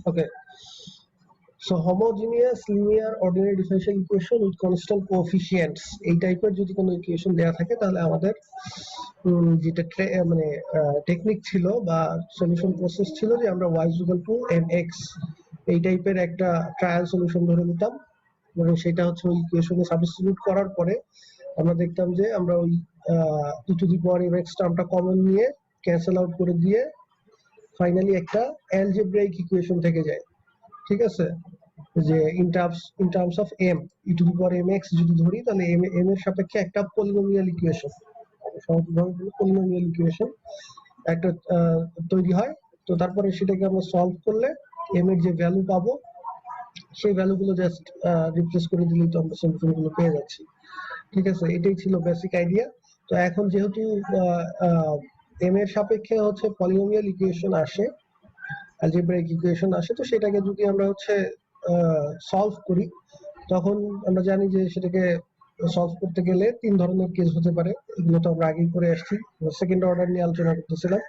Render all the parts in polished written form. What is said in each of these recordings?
Okay, so homogeneous linear ordinary differential equation with constant coefficients এই টাইপের যদি কোনো ইকুয়েশন দেয়া থাকে তাহলে আমাদের যেটা মানে টেকনিক ছিল বা সলিউশন প্রসেস ছিল যে আমরা y mx এই টাইপের একটা ট্রায়াল সলিউশন ধরে নিতাম এবং সেটা হচ্ছে ওই ইকুয়েশনে সাবস্টিটিউট করার পরে আমরা দেখতাম যে আমরা ওই e to the power mx টার্মটা কমন নিয়ে ক্যান্সেল আউট করে দিয়ে ফাইনালি একটা অ্যালজেব্রাইক ইকুয়েশন থেকে যায়। ঠিক আছে, যে in terms of m e to the power mx যদি ধরি তাহলে m এর সাপেক্ষে একটা পলিনোমিয়াল ইকুয়েশন, সহজভাবে পলিনোমিয়াল ইকুয়েশন একটা তৈরি হয়। তো তারপরে সেটাকে আমরা সলভ করলে m এর যে ভ্যালু পাবো সেই ভ্যালুগুলো জাস্ট রিপ্লেস করে দিলেই তো আমরা সলিউশনগুলো পেয়ে যাচ্ছি। ঠিক আছে, এটাই ছিল বেসিক আইডিয়া। তো এখন যেহেতু m এর সাপেক্ষে হচ্ছে পলিনোমিয়াল ইকুয়েশন আসে, অ্যালজেব্রাইক ইকুয়েশন আসে, তো সেটাকে যদি আমরা হচ্ছে সলভ করি তখন আমরা জানি যে সেটাকে সলভ করতে গেলে তিন ধরনের কেস হতে পারে। এগুলো তো আমরা আগেই করে আসছি, সেকেন্ড অর্ডার নিয়ে আলোচনা করতেছিলাম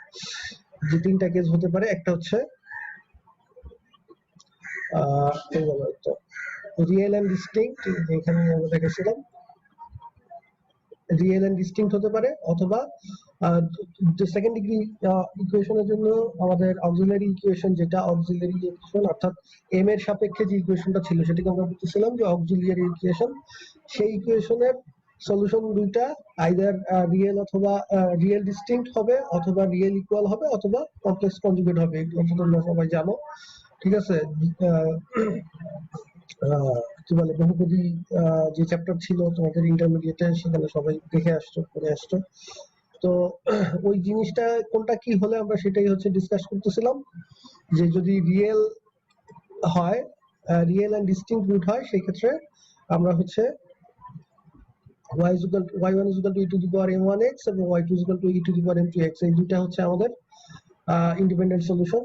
যে তিনটা কেস হতে পারে। একটা হচ্ছে রিয়েল এন্ড ডিস্টিংক্ট, এখানে আমরা দেখেছিলাম রিয়েল এন্ড ডিস্টিংক্ট হতে পারে, অথবা সেকেন্ড ডিগ্রি ইকুয়েশনের জন্য আমাদের অক্সিলারি ইকুয়েশন, যেটা অক্সিলারি ইকুয়েশন অর্থাৎ m এর সাপেক্ষে যে ইকুয়েশনটা ছিল সেটাকে আমরা বলতেছিলাম যে অক্সিলারি ইকুয়েশন। সেই ইকুয়েশনের সলিউশন দুইটা আইদার রিয়েল অথবা রিয়েল ডিস্টিংক্ট হবে, অথবা রিয়েল ইকুয়াল হবে, অথবা কমপ্লেক্স কনজুগেট হবে। এটা তোমরা সবাই জানো। ঠিক আছে, কি বলে বহুপদী যে চ্যাপ্টার ছিল তোমাদের ইন্টারমিডিয়েটে, সেখানে সবাই দেখে আসছো, পড়ে আসছো। তো ওই জিনিসটা কোনটা কি হলে আমরা সেটাই হচ্ছে ডিসকাস করতেছিলাম, যে যদি রিয়েল হয়, রিয়েল এন্ড ডিস্টিংক্ট রুট হয়, সেই ক্ষেত্রে আমরা হচ্ছে y1 e to the power m1x এবং y2 e to the power m2x, এই দুইটা হচ্ছে আমাদের ইন্ডিপেন্ডেন্ট সলিউশন।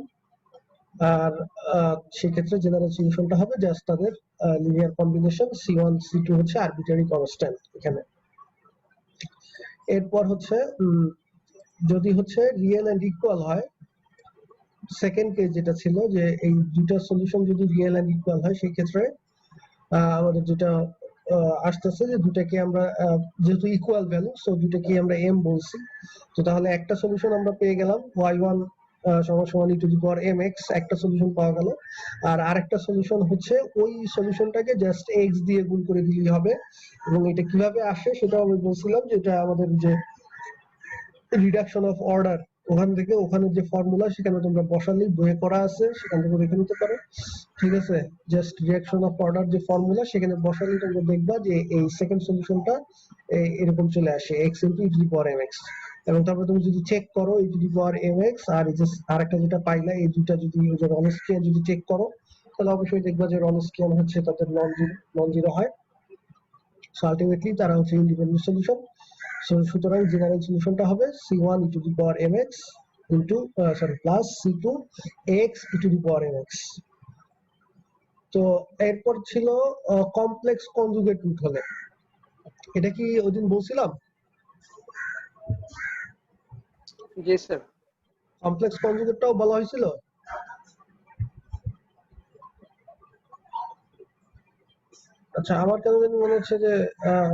আর সেই ক্ষেত্রে জেনারেল সলিউশনটা হবে জাস্ট তাদের লিনিয়ার কম্বিনেশন, c1 c2 হচ্ছে আরবিট্রারি কনস্ট্যান্ট এখানে। এরপর হচ্ছে যদি হচ্ছে রিয়েল এন্ড ইকুয়াল হয়, সেকেন্ড কেস যেটা ছিল যে এই দুইটা সলিউশন যদি রিয়েল এন্ড ইকুয়াল হয়, সেই ক্ষেত্রে আমাদের যেটা আসতেছে যে দুটাকে আমরা যেহেতু ইকুয়াল ভ্যালু, সো দুটাকে আমরা m বলছি। তো তাহলে একটা সলিউশন আমরা পেয়ে গেলাম y1 সমান e to the power mx, একটা সলিউশন পাওয়া গেল। আর আরেকটা সলিউশন হচ্ছে ওই সলিউশনটাকে জাস্ট x দিয়ে গুণ করে দিলেই হবে। এবং এটা কিভাবে আসে সেটাও আমি বলছিলাম, যে এটা আমাদের যে রিডাকশন অফ অর্ডার, ওখান থেকে ওখানে যে ফর্মুলা সেখানে তোমরা বসালেই বইয়ে করা আছে, সেখান থেকে দেখে নিতে পারো। ঠিক আছে, জাস্ট রিডাকশন অফ অর্ডার যে ফর্মুলা সেখানে বসালেই তোমরা দেখবা যে এই সেকেন্ড সলিউশনটা এরকম চলে আসে x * e to the power mx। এবং তারপর তুমি যদি চেক করো e to the power mx আর এই যে আরেকটা যেটা পাইলা, এই দুইটা যদি রনস্কিয়ান যদি চেক করো, তাহলে অবশ্যই দেখবা যে রনস্কিয়ান হচ্ছে তাদের নন জিরো হয়। সো আলটিমেটলি তারা হচ্ছে ইন্ডিপেন্ডেন্ট সলিউশন। সুতরাং জেনারেল সলিউশনটা হবে c1 e to the power mx into plus c2 x e to the power mx। তো এরপর ছিল কমপ্লেক্স কনজুগেট রুট হলে, এটা কি ওইদিন বলছিলাম? জি স্যার, কমপ্লেক্স কনজুগেটটাও বলা হয়েছিল। আচ্ছা, আমার কেন জানি মনে হচ্ছে যে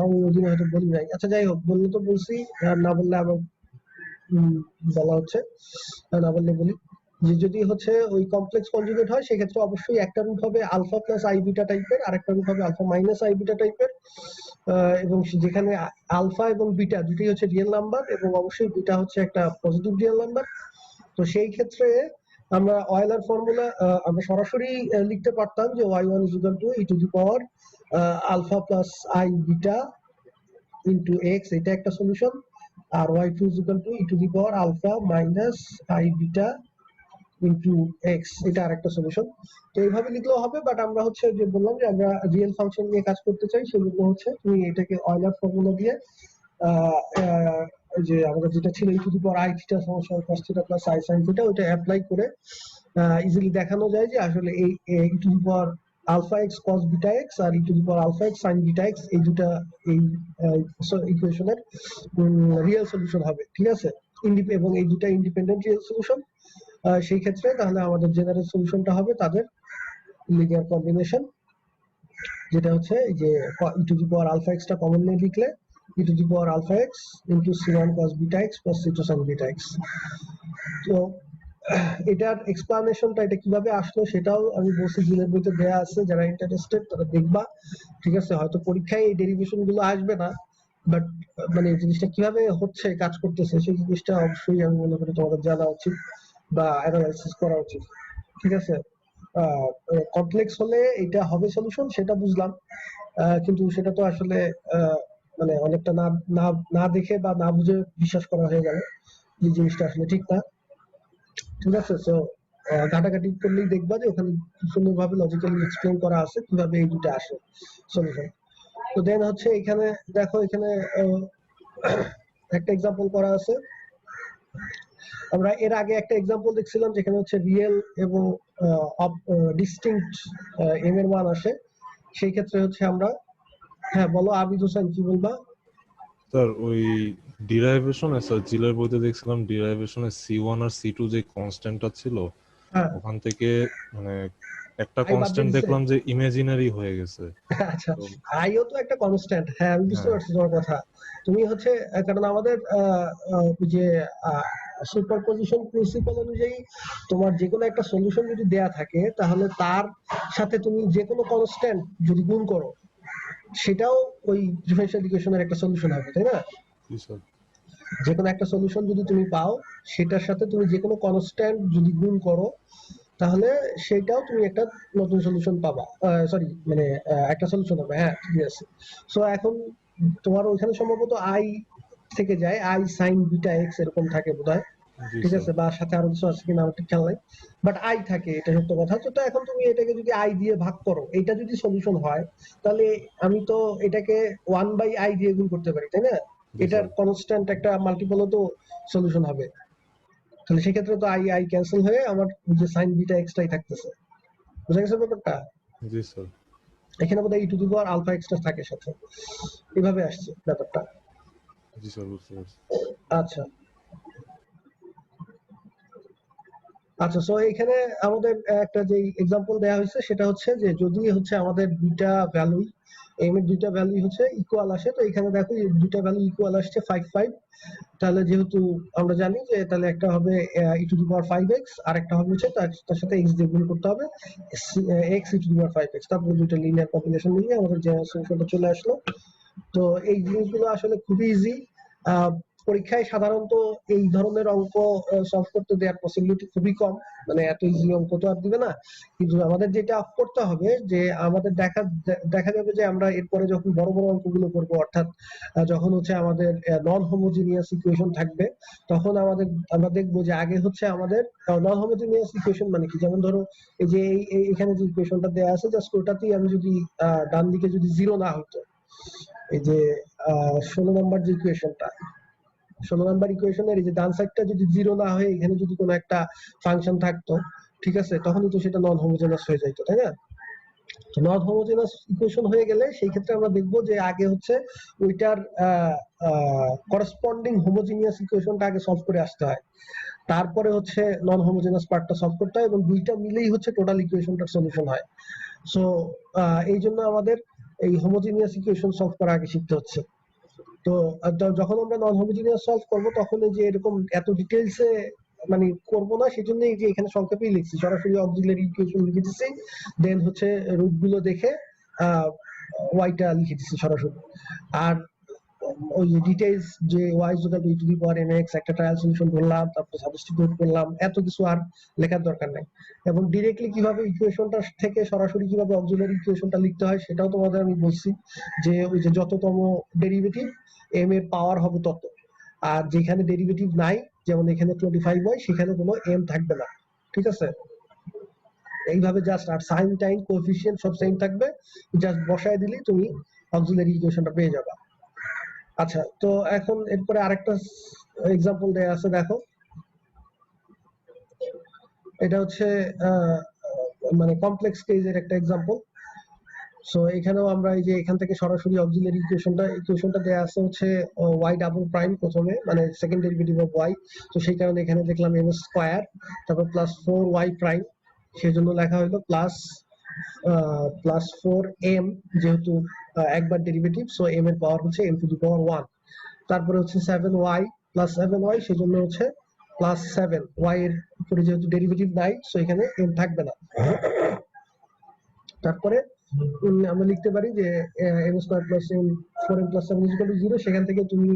আমি ওইদিন হয়তো বলি নাই। আচ্ছা যাই হোক, বললে তো বলছি, না বললে আবার বলা হচ্ছে, না বললে বলি যে যদি হচ্ছে ওই কমপ্লেক্স কনজুগেট হয়, সেক্ষেত্রে অবশ্যই একটা রুট হবে আলফা প্লাস আই বিটা টাইপের, আর একটা রুট হবে আলফা মাইনাস আই বিটা টাইপের। এবং যেখানে আলফা এবং বিটা দুটোই হচ্ছে রিয়েল নাম্বার, এবং অবশ্যই বিটা হচ্ছে একটা পজিটিভ রিয়েল নাম্বার। তো সেই ক্ষেত্রে আমরা অয়েলার ফর্মুলা আমরা সরাসরি লিখতে পারতাম যে y1 = e to the power alpha plus i beta into x, এটা একটা সলিউশন। আর y2 = e to the power alpha minus i beta into x, এটা আরেকটা সলিউশন। তো এইভাবে লিখলেও হবে, বাট আমরা হচ্ছে যে বললাম যে আমরা রিয়েল ফাংশন নিয়ে কাজ করতে চাই, সেজন্য হচ্ছে তুমি এটাকে অয়েলার ফর্মুলা দিয়ে যে আমাদের যেটা ছিল e to the power i theta সমান cos theta plus i sin theta, ওটা অ্যাপ্লাই করে ইজিলি দেখানো যায় যে আসলে এই e to the power alpha x cos beta x আর e to the power alpha x sin beta x, এই দুটা এই ইকুয়েশনের রিয়েল সলিউশন হবে। ঠিক আছে, এবং এই দুটা ইন্ডিপেন্ডেন্ট রিয়েল সলিউশন। সেই ক্ষেত্রে তাহলে আমাদের জেনারেল সলিউশনটা হবে তাদের লিনিয়ার কম্বিনেশন, যেটা হচ্ছে এই যে e to the power alpha x টা কমনলি লিখলে e to the power alpha x into c1 cos beta x plus c2 sin beta x. তো এটার এক্সপ্লানেশনটা এটা কিভাবে আসলো সেটাও আমি বলছি জিলের বইতে দেয়া আছে, যারা ইন্টারেস্টেড তারা দেখবা, ঠিক আছে? হয়তো পরীক্ষায় এই ডেরিভেশন গুলো আসবে না, বাট মানে জিনিসটা কিভাবে হচ্ছে কাজ করতেছে সেই জিনিসটা অবশ্যই আমি মনে করি তোমাদের জানা উচিত বা অ্যানালাইসিস করা উচিত, ঠিক আছে? কমপ্লেক্স হলে এটা হবে সলিউশন সেটা বুঝলাম, কিন্তু সেটা তো আসলে মানে অনেকটা না না না দেখে বা না বুঝে বিশ্বাস করা হয়ে গেল, যে জিনিসটা আসলে ঠিক না, ঠিক আছে? সো ঘাটাঘাটি করলেই দেখবা যে ওখানে সুন্দরভাবে লজিক্যালি এক্সপ্লেন করা আছে কিভাবে এই দুটো আসে সলিউশন। তো দেন হচ্ছে এখানে দেখো, এখানে একটা এক্সাম্পল করা আছে। আমরা এর আগে একটা এক্সাম্পল দেখছিলাম যেখানে হচ্ছে রিয়েল এবং ডিস্টিংক্ট এম এর মান আসে, সেই ক্ষেত্রে হচ্ছে আমরা, হ্যাঁ বলো আবিদ হোসেন কি বলবা? স্যার ওই ডিরাইভেশনে স্যার জিলের বইতে দেখছিলাম ডিরাইভেশনে c1 আর c2 যে কনস্ট্যান্টটা ছিল হ্যাঁ, ওখান থেকে মানে একটা আই বাদ কনস্ট্যান্ট দিছে। দেখলাম যে ইমাজিনারি হয়ে গেছে। আচ্ছা, তো আইও তো একটা কনস্ট্যান্ট, হ্যাঁ আমি বুঝতে হ্যাঁ পারছি তোমার কথা। তুমি হচ্ছে কারণ আমাদের যে সুপারপজিশন প্রিন্সিপাল অনুযায়ী তোমার যে কোনো একটা সলিউশন যদি দেয়া থাকে তাহলে তার সাথে তুমি যে কোনো কনস্ট্যান্ট যদি গুণ করো সেটাও ওই ডিফারেনশিয়াল ইকুয়েশনের একটা সলিউশন হবে, তাই না? জি স্যার। যে কোনো একটা সলিউশন যদি তুমি পাও সেটার সাথে তুমি যে কোনো কনস্ট্যান্ট যদি গুণ করো তাহলে সেটাও তুমি একটা নতুন সলিউশন পাবা, সরি মানে একটা সলিউশন হবে, হ্যাঁ ঠিক আছে। সো এখন তোমার ওইখানে সম্ভবত আই থেকে যায়, আই সাইন বিটা এক্স এরকম থাকে বোধহয়, জি ঠিক স্যার। আছে? বা সাথে আরো কিছু আছে কিনা আমার ঠিক খেয়াল নাই, বাট আই থাকে, এটা সত্য কথা। তো এখন তুমি এটাকে যদি আই দিয়ে ভাগ করো, এটা যদি সলিউশন হয় তাহলে আমি তো এটাকে 1/i দিয়ে গুণ করতে পারি, তাই না? জি এটার স্যার। কনস্ট্যান্ট একটা মাল্টিপলও তো সলিউশন হবে, তাহলে সেক্ষেত্রে তো আই আই ক্যান্সেল হয়ে আমার যে সাইন বিটা এক্সটাই থাকতেছে। বুঝা গেছে ব্যাপারটা? জি স্যার। এখানে বোধহয় e to the power alpha এক্সটা থাকে সাথে, এভাবে আসছে ব্যাপারটা। জি স্যার বুঝতে পারছি। আচ্ছা আচ্ছা, সো এখানে আমাদের একটা যে এক্সাম্পল দেওয়া হয়েছে সেটা হচ্ছে যে যদি হচ্ছে আমাদের দুইটা ভ্যালু, এম এর দুইটা ভ্যালু হচ্ছে ইকুয়াল আসে, তো এখানে দেখো এই দুইটা ভ্যালু ইকুয়াল আসছে 5 তাহলে যেহেতু আমরা জানি যে তাহলে একটা হবে ই টু দি পাওয়ার 5x আর একটা হবে হচ্ছে তার সাথে x দিয়ে গুণ করতে হবে x E to the power 5x, তারপরে দুইটা লিনিয়ার কম্বিনেশন মিলিয়ে আমাদের যে সলিউশনটা চলে আসলো। তো এই জিনিসগুলো আসলে খুবই ইজি, পরীক্ষায় সাধারণত এই ধরনের অঙ্ক সলভ করতে দেওয়ার পসিবিলিটি খুবই কম, মানে এত ইজি অঙ্ক তো আর দিবে না। কিন্তু আমাদের যেটা করতে হবে যে আমাদের দেখা যাবে যে আমরা এরপরে যখন বড় বড় অঙ্কগুলো করব, অর্থাৎ যখন হচ্ছে আমাদের নন হোমোজিনিয়াস ইকুয়েশন থাকবে, তখন আমরা দেখবো যে আগে হচ্ছে আমাদের নন হোমোজিনিয়াস ইকুয়েশন মানে কি, যেমন ধরো এই যে এখানে যে ইকুয়েশনটা দেওয়া আছে জাস্ট ওটাতেই আমি যদি ডান দিকে যদি জিরো না হতো, এই যে 16 নম্বর যে ইকুয়েশনটা, 16 নম্বর ইকুয়েশনের এই যে ডান সাইডটা যদি জিরো না হয়ে এখানে যদি কোনো একটা ফাংশন থাকতো, ঠিক আছে, তখনই তো সেটা নন হোমোজেনাস হয়ে যাইতো, তাই না? নন হোমোজেনাস ইকুয়েশন হয়ে গেলে সেই ক্ষেত্রে আমরা দেখবো যে আগে হচ্ছে ওইটার করেসপন্ডিং হোমোজিনিয়াস ইকুয়েশনটা আগে সলভ করে আসতে হয়, তারপরে হচ্ছে নন হোমোজেনাস পার্টটা সলভ করতে হয় এবং দুইটা মিলেই হচ্ছে টোটাল ইকুয়েশনটার সলিউশন হয়। সো এই জন্য আমাদের এই হোমোজিনিয়াস ইকুয়েশন সলভ করা আগে শিখতে হচ্ছে। তো যখন আমরা নন হোমোজিনিয়াস সলভ করব তখন এই যে এরকম এত ডিটেইলসে মানে করব না, সেজন্য এই যে এখানে সংক্ষেপেই লিখছি, সরাসরি অক্সিলারি ইকুয়েশন লিখে দিচ্ছি, দেন হচ্ছে রুট গুলো দেখে ওয়াইটা লিখে দিচ্ছি সরাসরি। আর ওই যে ডিটেইলস যে y is equal two e to the power mx একটা ট্রায়াল সলিউশন ধরলাম, তারপর সাবস্টিটিউট করলাম, এত কিছু আর লেখার দরকার নাই। এবং ডিরেক্টলি কিভাবে ইকুয়েশনটা থেকে সরাসরি কিভাবে অক্সিলারি ইকুয়েশনটা লিখতে হয় সেটাও তোমাদের আমি বলছি, যে ওই যে যততম ডেরিভেটিভ m এর পাওয়ার হবে তত, আর যেখানে ডেরিভেটিভ নাই যেমন এখানে 25y সেখানে কোনো m থাকবে না, ঠিক আছে? এইভাবে জাস্ট, আর সাইন টাইম কোএফিসিয়েন্ট সব সেম থাকবে, জাস্ট বসায় দিলেই তুমি অক্সিলারি ইকুয়েশনটা পেয়ে যাবে। আচ্ছা, তো এখন এরপরে আরেকটা এক্সাম্পল দেয়া আছে, দেখো এটা হচ্ছে মানে কমপ্লেক্স কেজের একটা এক্সাম্পল। সো এখানেও আমরা এই যে এখান থেকে সরাসরি অক্সিলারি ইকুয়েশনটা দেয়া আছে হচ্ছে y ডাবল প্রাইম প্রথমে, মানে সেকেন্ড ডেরিভেটিভ অফ y। তো সেই কারণে এখানে দেখলাম m স্কয়ার, তারপর প্লাস 4y প্রাইম, সেজন্য লেখা হলো প্লাস 4m, যেহেতু একবার ডেরিভেটিভ, সো m এর পাওয়ার হচ্ছে m টু দি পাওয়ার 1। তারপরে হচ্ছে 7y প্লাস 7y, সেজন্য হচ্ছে প্লাস 7y এর উপরে যেহেতু ডেরিভেটিভ নাই, সো এখানে m থাকবে না। তারপরে আমরা লিখতে পারি যে m square plus m 4m plus 7 equal to 0। সেখান থেকে তুমি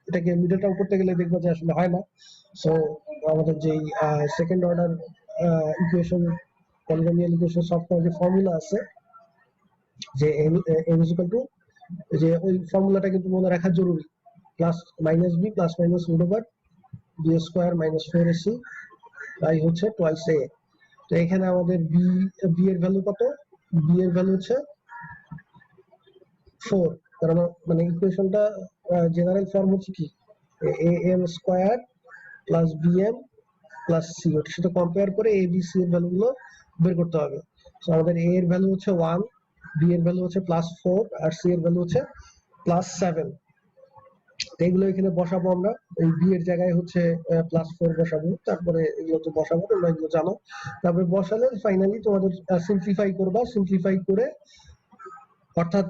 এটাকে মিডলটা করতে গেলে দেখবে যে আসলে হয় না। সো আমাদের যেই second order equation, polynomial equation solve করার যে ফর্মুলা আছে, যে m ইকুয়াল টু, যে ওই ফর্মুলাটা কিন্তু মনে রাখা জরুরি, plus minus b plus minus root over b square minus 4ac by হচ্ছে টুয়াইস a। তো এখানে আমাদের b এর ভ্যালু কত? b এর ভ্যালু হচ্ছে 4, কারণ মানে ইকুয়েশনটা জেনারেল ফর্ম হচ্ছে কি, am square plus bm plus c, ওটার সাথে কম্পেয়ার করে a b c এর ভ্যালুগুলো বের করতে হবে। সো আমাদের a এর ভ্যালু হচ্ছে 1, b এর ভ্যালু হচ্ছে প্লাস 4, আর c এর ভ্যালু হচ্ছে প্লাস 7। এইগুলো এখানে বসাবো আমরা, এই b এর জায়গায় হচ্ছে প্লাস 4 বসাবো, তারপরে এগুলো তো বসাবো, তোমরা এগুলো জানো। তারপরে বসালে ফাইনালি তোমাদের সিম্পলিফাই করে, অর্থাৎ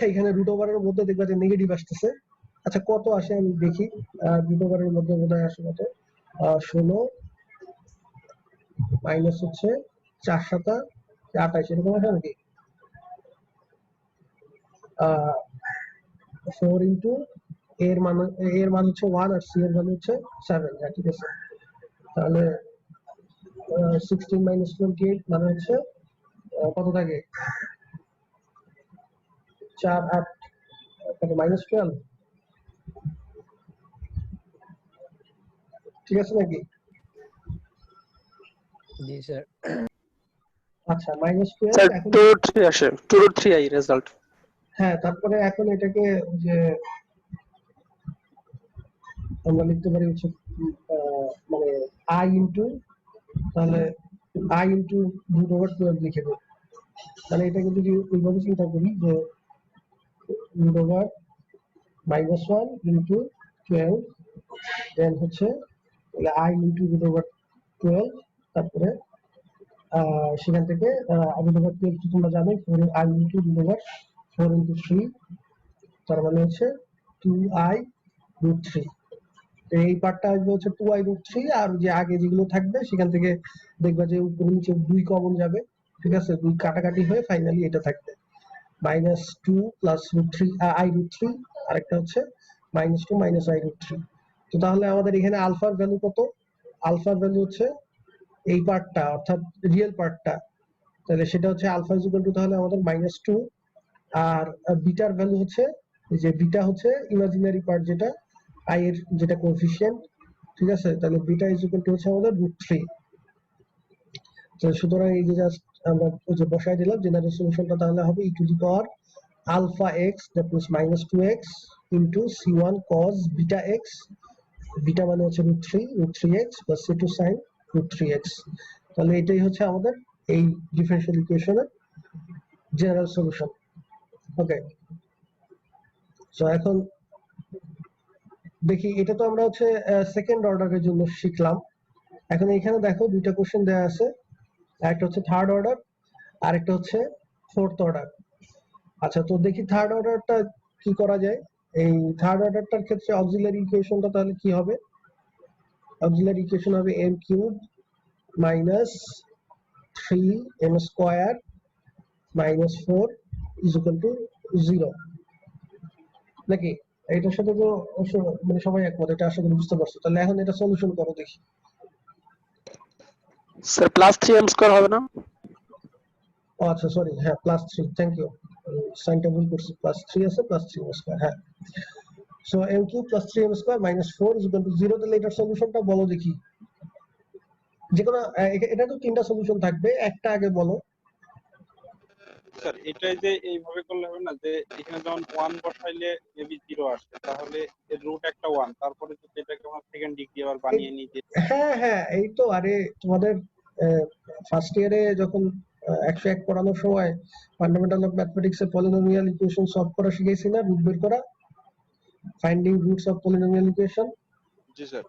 এখানে রুট ওভারের মধ্যে দেখবা যে নেগেটিভ আসতেছে। আচ্ছা কত আসে আমি দেখি, রুট ওভারের মধ্যে বোধহয় আসে কত, 16 মাইনাস হচ্ছে 4 7 28, এরকম আসে নাকি? 4 ইন্টু এর মান হচ্ছে 1 আর সি এর মান হচ্ছে 7। হ্যাঁ ঠিক আছে, তাহলে 16 মাইনাস 28 মানে হচ্ছে কত থাকে, 4 8 কত, মাইনাস 12, ঠিক আছে নাকি? জি স্যার। আচ্ছা মাইনাস 12 স্যার এখন। 2 root 3 আসে, 2 root 3 আই রেজাল্ট। হ্যাঁ, তারপরে এখন এটাকে যে আমরা লিখতে পারি হচ্ছে মানে i ইনটু, তাহলে i ইনটু রুট ওভার 12 লিখে দেব। তাহলে এটাকে যদি ওইভাবে চিন্তা করি যে রুট ওভার মাইনাস 1 ইনটু 12, দেন হচ্ছে i ইনটু রুট ওভার 12, তারপরে সেখান থেকে রুট ওভার 12 তোমরা জানো 4 i into root over 4 into 3, তার মানে হচ্ছে 2i রুট 3। এই পার্টটা আসবে হচ্ছে 2i রুট 3, আর যে আগে যেগুলো থাকবে সেখান থেকে দেখবা যে উপরে নিচে 2 কমন যাবে, ঠিক আছে, 2 কাটাকাটি হয়ে ফাইনালি এটা থাকবে minus 2 plus root 3 i root 3, আরেকটা হচ্ছে মাইনাস 2 মাইনাস i রুট 3। তো তাহলে আমাদের এখানে আলফার ভ্যালু কত? আলফার ভ্যালু হচ্ছে এই পার্টটা, অর্থাৎ রিয়েল পার্টটা, তাহলে সেটা হচ্ছে আলফা ইজ ইকুয়াল টু, তাহলে আমাদের মাইনাস 2, আর বিটার ভ্যালু হচ্ছে, যে বিটা হচ্ছে ইমাজিনারি পার্ট, যেটা i এর যেটা কোএফিশিয়েন্ট, ঠিক আছে, তাহলে বিটা ইজ ইকুয়াল টু হচ্ছে আমাদের রুট 3। তো সুতরাং এই যে জাস্ট আমরা ওই যে বসাই দিলাম জেনারেল সলিউশনটা, তাহলে হবে e to the power alpha x, that means minus 2x into c1 cos beta x, beta মানে হচ্ছে root 3x plus c2 sin root 3x। তাহলে এটাই হচ্ছে আমাদের এই ডিফারেনশিয়াল ইকুয়েশনের জেনারেল সলিউশন। ওকে, সো এখন দেখি, এটা তো আমরা হচ্ছে সেকেন্ড অর্ডারের জন্য শিখলাম। এখন এখানে দেখো দুইটা কোশ্চেন দেয়া আছে, একটা হচ্ছে থার্ড অর্ডার আর একটা হচ্ছে ফোর্থ অর্ডার। আচ্ছা, তো দেখি থার্ড অর্ডারটা কি করা যায়। এই থার্ড অর্ডারটার ক্ষেত্রে অক্সিলারি ইকুয়েশনটা তাহলে কি হবে? অক্সিলারি ইকুয়েশন হবে m cube minus 3m square minus 4 is equal to 0, নাকি? এটার সাথে তো মানে সবাই একমত, এটা আশা করি বুঝতে পারছো। তাহলে এখন এটা সলিউশন করো দেখি। স্যার প্লাস 3m স্কয়ার হবে না? ও আচ্ছা সরি, হ্যাঁ প্লাস 3, থ্যাংক ইউ, সাইনটা ভুল করছি, প্লাস 3 আছে, প্লাস 3 স্কয়ার, হ্যাঁ। So m cube plus 3m square minus 4 is equal to 0, তাহলে এটার সলিউশনটা বলো দেখি। যেকোনো এটা তো তিনটা সলিউশন থাকবে, একটা আগে বলো। স্যার এটাই যে এইভাবে করলে হবে না, যে এখানে যখন 1 বসাইলে মেবি 0 আসে, তাহলে এর রুট একটা 1, তারপরে যদি এটাকে আমরা সেকেন্ড ডিগ্রি আবার বানিয়ে নিই যে হ্যাঁ হ্যাঁ, এই তো, আরে তোমাদের ফার্স্ট ইয়ারে যখন 101 পড়ানোর সময় fundamental of mathematics A polynomial equation solve করা শিখাইছি না, রুট বের করা, finding roots of polynomial equation. G sir.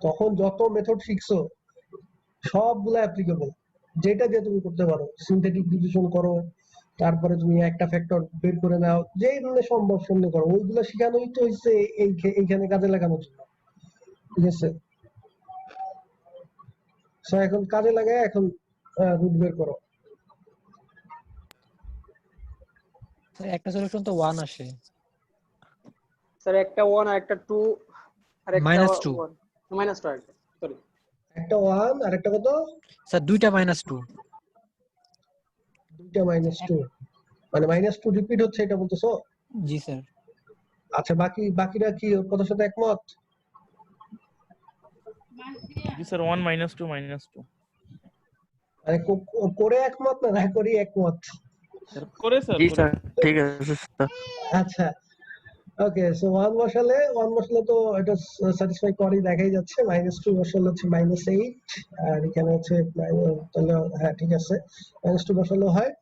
তখন যত মেথড শিখছো সবগুলো অ্যাপ্লিকেবল, যেটা দিয়ে তুমি করতে পারো, সিনথেটিক ডিভিশন করো, তারপরে তুমি একটা ফ্যাক্টর বের করে নাও, যেই ধরনের সম্ভব শূন্য করো, ওইগুলো শিখানোই তো হচ্ছে এইখানে কাজে লাগানোর জন্য। ঠিক আছে, সো এখন কাজে লাগায় এখন রুট বের করো। একটা সলিউশন তো 1 আসে, স্যার একটা 1 আর একটা 2 আর একটা -2 -2 আর সরি একটা 1 আর একটা কত? স্যার দুইটা -2। দুইটা -2, মানে -2 রিপিট হচ্ছে এটা বলতেছো? জি স্যার। আচ্ছা, বাকিরা কি ওর কথার সাথে একমত? জি স্যার 1 -2 -2 মানে করে একমত না করি একমত? স্যার করে স্যার জি করে। স্যার ঠিক আছে স্যার। আচ্ছা, ওকে, সো 1 বসালে তো এটা স্যাটিসফাই করেই দেখাই যাচ্ছে। -2 বসালে হচ্ছে -8, আর এখানে হচ্ছে তাহলে হ্যাঁ ঠিক আছে, -2 বসালে হয়।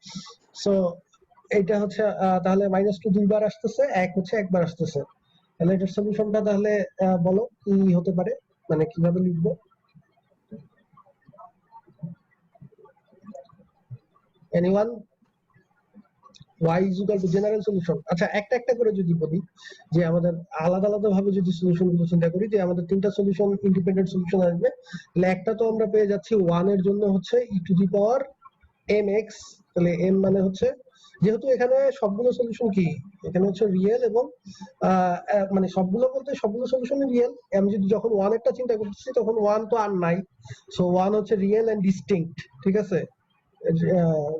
সো এটা হচ্ছে তাহলে -2 দুইবার আসতেছে, 1 হচ্ছে একবার আসতেছে। তাহলে এটার সলিউশনটা তাহলে বলো কি হতে পারে, মানে কিভাবে লিখবো? Anyone? y is equal to general solution. আচ্ছা, একটা একটা করে যদি বলি, যে আমাদের আলাদা আলাদা ভাবে যদি সলিউশন গুলো চিন্তা করি, যে আমাদের তিনটা সলিউশন, ইন্ডিপেন্ডেন্ট সলিউশন আসবে, তাহলে একটা তো আমরা পেয়ে যাচ্ছি 1 এর জন্য হচ্ছে e⁻mx, তাহলে m মানে হচ্ছে, যেহেতু এখানে সবগুলো সলিউশন কি, এখানে হচ্ছে রিয়েল এবং মানে সবগুলো বলতে সবগুলো সলিউশনই রিয়েল। আমি যদি যখন 1 একটা চিন্তা করতেছি তখন 1 তো আর নাই, সো 1 হচ্ছে রিয়েল এন্ড ডিস্টিংক্ট। ঠিক আছে,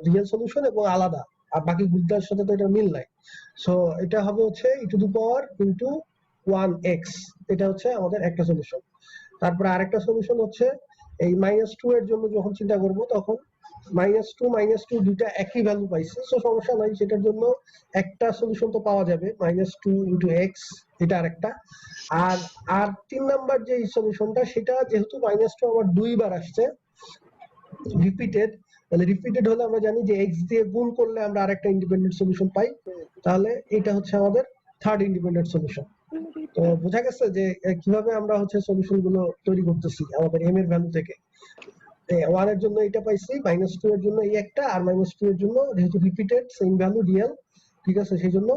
রিয়েল সলিউশন এবং আলাদা, আর বাকি গুলোর সাথে তো এটা মিল নাই। সো এটা হবে হচ্ছে e⁻1x, এটা হচ্ছে আমাদের একটা সলিউশন। তারপরে আরেকটা সলিউশন হচ্ছে এই -2 এর জন্য যখন চিন্তা করব তখন -2 দুইটা একই ভ্যালু পাইছে, সো সমস্যা নাই, সেটার জন্য একটা সলিউশন তো পাওয়া যাবে, -2 × x, এটা আরেকটা। আর 3 নাম্বার যে সলিউশনটা, সেটা যেহেতু -2 আবার দুইবার আসছে রিপিটেড, তাহলে রিপিটেড হলে আমরা জানি যে x দিয়ে গুণ করলে আমরা আরেকটা ইন্ডিপেন্ডেন্ট সলিউশন পাই, তাহলে এটা হচ্ছে আমাদের থার্ড ইন্ডিপেন্ডেন্ট সলিউশন। তো বোঝা গেছে যে কিভাবে আমরা হচ্ছে সলিউশন গুলো তৈরি করতেছি আমাদের m এর ভ্যালু থেকে। 1 এর জন্য এটা পাইছি, -2 এর জন্য এই একটা, আর -2 এর জন্য যেহেতু রিপিটেড, সেম ভ্যালু রিয়েল, ঠিক আছে, সেই জন্য